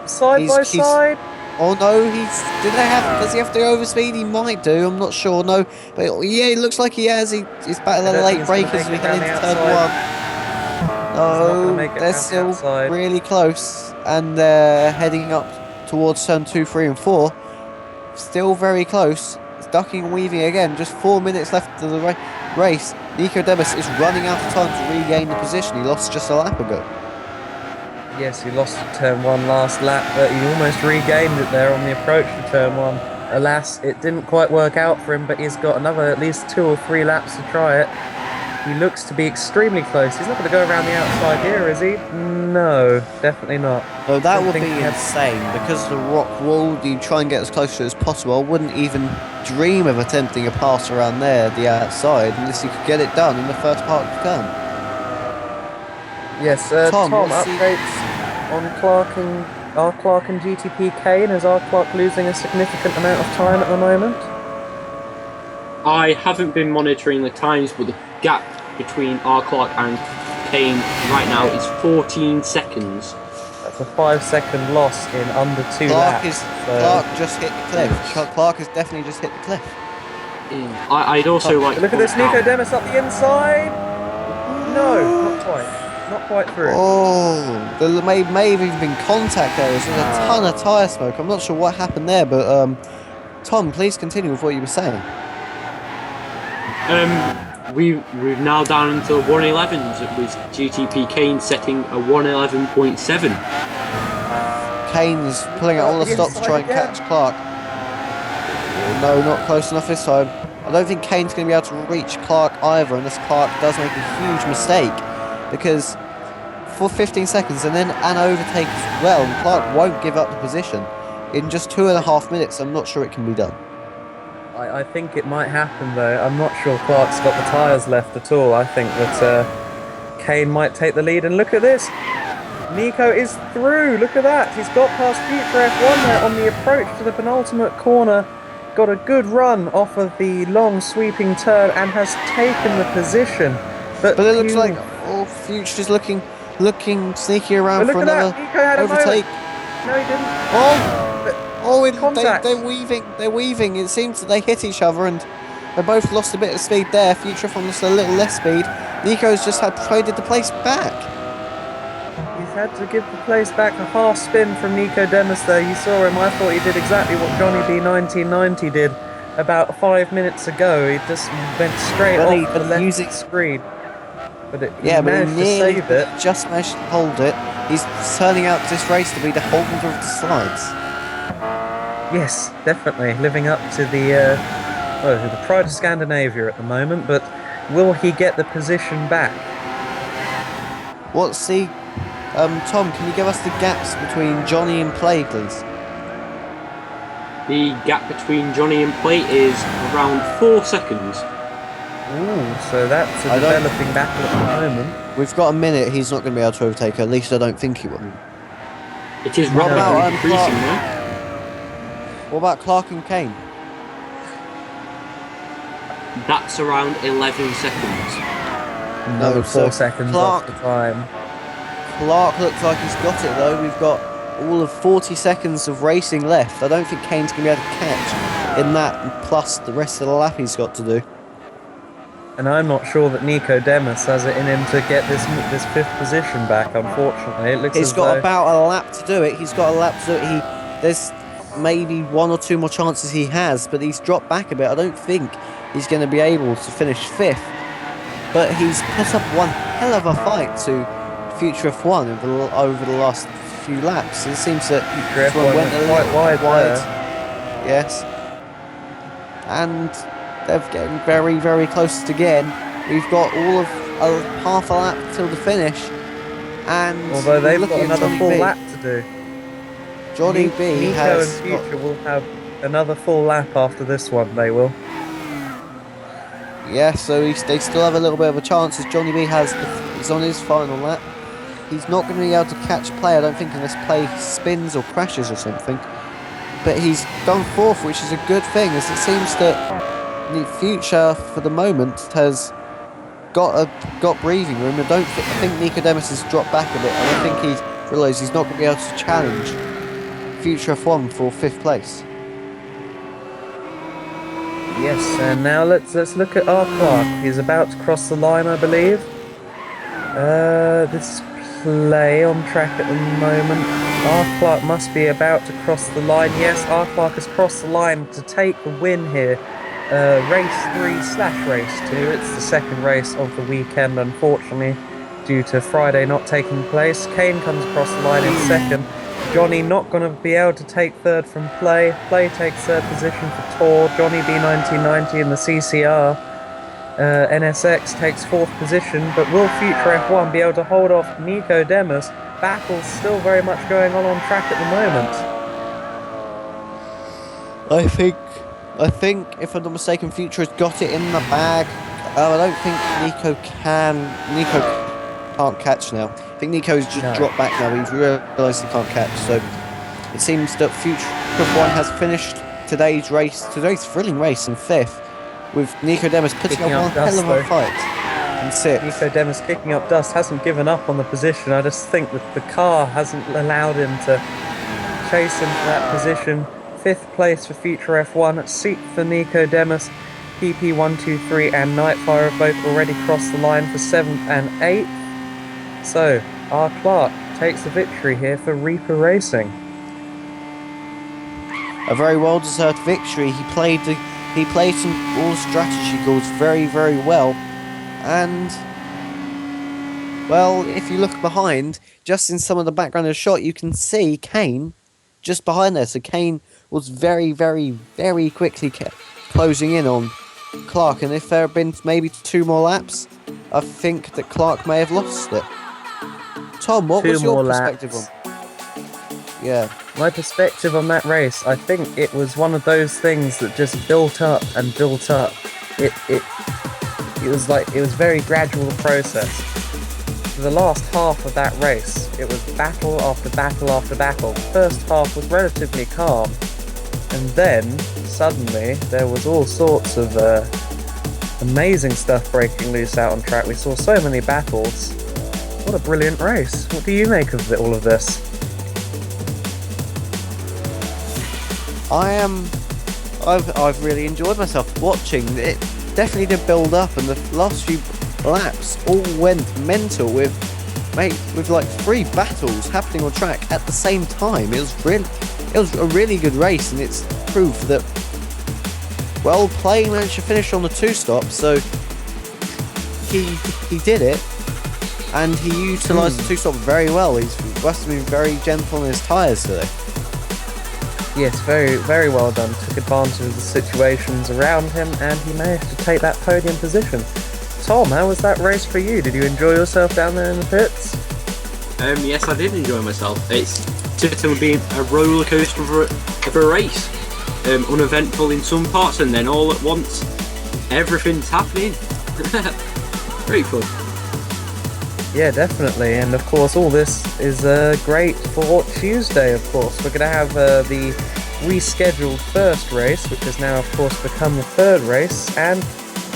Side by side. Oh no, does he have to overspeed? He might do, I'm not sure, no. But yeah, it looks like he has. He's battling I the don't think late he's gonna breakers as we make it head around into the turn outside. 1. not gonna No, make it they're around the still outside. really close, and they're heading up towards turn 2, 3 and 4. Still very close. It's ducking and weaving again, just 4 minutes left of the race. Nico Demis is running out of time to regain the position. He lost just a lap ago. Yes, he lost turn 1 last lap, but he almost regained it there on the approach to turn 1. Alas, it didn't quite work out for him, but he's got another at least 2 or 3 laps to try it. He looks to be extremely close. He's not going to go around the outside here, is he? No, definitely not. No, that would be think he had- insane. Because of the rock wall, you try and get as close to it as possible. I wouldn't even dream of attempting a pass around there, the outside, unless you could get it done in the first part of the turn. Yes, Tom, Tom, what's the- updates on Clark and GTP Kane. Is our Clark losing a significant amount of time at the moment? I haven't been monitoring the times, but the gap between R. Clark and Kane right now is 14 seconds. That's a 5-second loss in under 2 laps. Clark just hit the cliff. Clark has definitely just hit the cliff. I'd also like to Look at this, point Nico out- Demis up the inside. No, not quite. Not quite through. Oh, there may have even been contact there. There's a ton of tyre smoke. I'm not sure what happened there, but Tom, please continue with what you were saying. We've now down into 111s with GTP Kane setting a 111.7. Kane's pulling out all the stops to try and catch Clark. No, not close enough this time. I don't think Kane's going to be able to reach Clark either, unless Clark does make a huge mistake. Because for 15 seconds and then an overtake as well, and Clark won't give up the position. In just 2.5 minutes, I'm not sure it can be done. I think it might happen though. I'm not sure Clark's got the tyres left at all. I think that Kane might take the lead. And look at this. Nico is through. Look at that. He's got past Future F1 there on the approach to the penultimate corner. Got a good run off of the long sweeping turn and has taken the position. But it looks like Future's looking sneaky around look for at another that. Nico had a overtake. moment. No, he didn't. Oh, Contact. they're weaving. It seems that they hit each other and they both lost a bit of speed there. Future F1 lost a little less speed. Nico's just traded the place back. He's had to give the place back a half spin from Nico Demis there. You saw him. I thought he did exactly what Johnny B 1990 did about 5 minutes ago. He just went straight off the left screen. But he managed to save it. Just managed to hold it. He's turning out this race to be the holder of the slides. Yes, definitely living up to the pride of Scandinavia at the moment. But will he get the position back? What's the Tom? Can you give us the gaps between Johnny and Play, please? The gap between Johnny and Play is around 4 seconds. Ooh, so that's a developing battle at the moment. We've got a minute. He's not going to be able to overtake her. At least I don't think he will. It is What about, rapidly increasing Clark? though. What about Clark and Kane? That's around 11 seconds. Another 4 seconds Clark, off the time. Clark looks like he's got it though. We've got all of 40 seconds of racing left. I don't think Kane's going to be able to catch in that, plus the rest of the lap he's got to do. And I'm not sure that Nico Demis has it in him to get this fifth position back, unfortunately. It looks He's as got though... about a lap to do it. He's got a lap to do it. There's maybe one or two more chances he has, but he's dropped back a bit. I don't think he's going to be able to finish fifth. But he's put up one hell of a fight to Future F1 over the last few laps. It seems that Future F1 went a quite little wide there. Yes. And they're getting very, very close again. We've got all of half a lap till the finish. And Although they've looking got at another Johnny full B. lap to do. Johnny B Nico has and Future will have another full lap after this one, they will. Yeah, so they still have a little bit of a chance as Johnny B is on his final lap. He's not going to be able to catch play, I don't think, unless play spins or crashes or something. But he's gone fourth, which is a good thing, as it seems that the Future, for the moment, has got breathing room. I think Nico Demis has dropped back a bit, and I think he's realised he's not going to be able to challenge Future F1 for fifth place. Yes, and now let's look at our Clark. He's about to cross the line, I believe. This play on track at the moment. Our Clark must be about to cross the line. Yes, our Clark has crossed the line to take the win here. Race 3/race 2. It's the second race of the weekend, unfortunately, due to Friday not taking place. Kane comes across the line in second. Johnny not going to be able to take third from Play. Play takes third position for Tor. Johnny B1990 in the CCR. NSX takes fourth position, but will Future F1 be able to hold off Nico Demis? Battle's still very much going on track at the moment. I think, if I'm not mistaken, Future has got it in the bag. I don't think Nico can't catch now. I think Nico's just dropped back now. He's realised he can't catch. So it seems that Future F1 has finished today's thrilling race in fifth, with Nico Demis putting up one hell of a fight in sixth. Nico Demis kicking up dust, hasn't given up on the position. I just think that the car hasn't allowed him to chase him for that position. Fifth place for Future F1, sixth for Nico Demis. PP123 and Nightfire have both already crossed the line for 7th and 8th. So, R. Clark takes the victory here for Reaper Racing. A very well-deserved victory. He played all the strategy calls very, very well. And, well, if you look behind, just in some of the background of the shot, you can see Kane just behind there. So Kane was very, very, very quickly closing in on Clark, and if there had been maybe 2 more laps, I think that Clark may have lost it. Tom, what was your perspective on? Yeah. My perspective on that race, I think it was one of those things that just built up and built up. It was a very gradual process. For the last half of that race, it was battle after battle after battle. The first half was relatively calm, and then suddenly there was all sorts of amazing stuff breaking loose out on track. We saw so many battles. What a brilliant race. What do you make of all of this? I've really enjoyed myself watching it. Definitely did build up, and the last few laps all went mental with like 3 battles happening on track at the same time. It was a really good race, and it's proof that, well, Play managed to finish on the 2-stop, so he did it, and he utilised the 2-stop very well. He must have been very gentle on his tyres today. Yes, very, very well done. Took advantage of the situations around him, and he managed to take that podium position. Tom, how was that race for you? Did you enjoy yourself down there in the pits? Yes, I did enjoy myself. It's certainly been a roller coaster of a race. Uneventful in some parts, and then all at once, everything's happening. Great fun. Yeah, definitely. And of course, all this is great for Tuesday, of course. We're going to have the rescheduled first race, which has now, of course, become the third race. And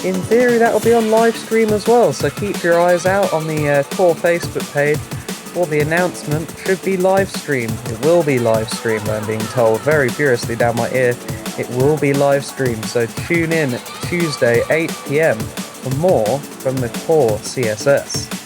in theory, that will be on live stream as well. So keep your eyes out on the CORE Facebook page for the announcement. Should be live streamed. It will be live streamed, I'm being told very furiously down my ear. It will be live streamed. So tune in Tuesday, 8 PM for more from the core CSS.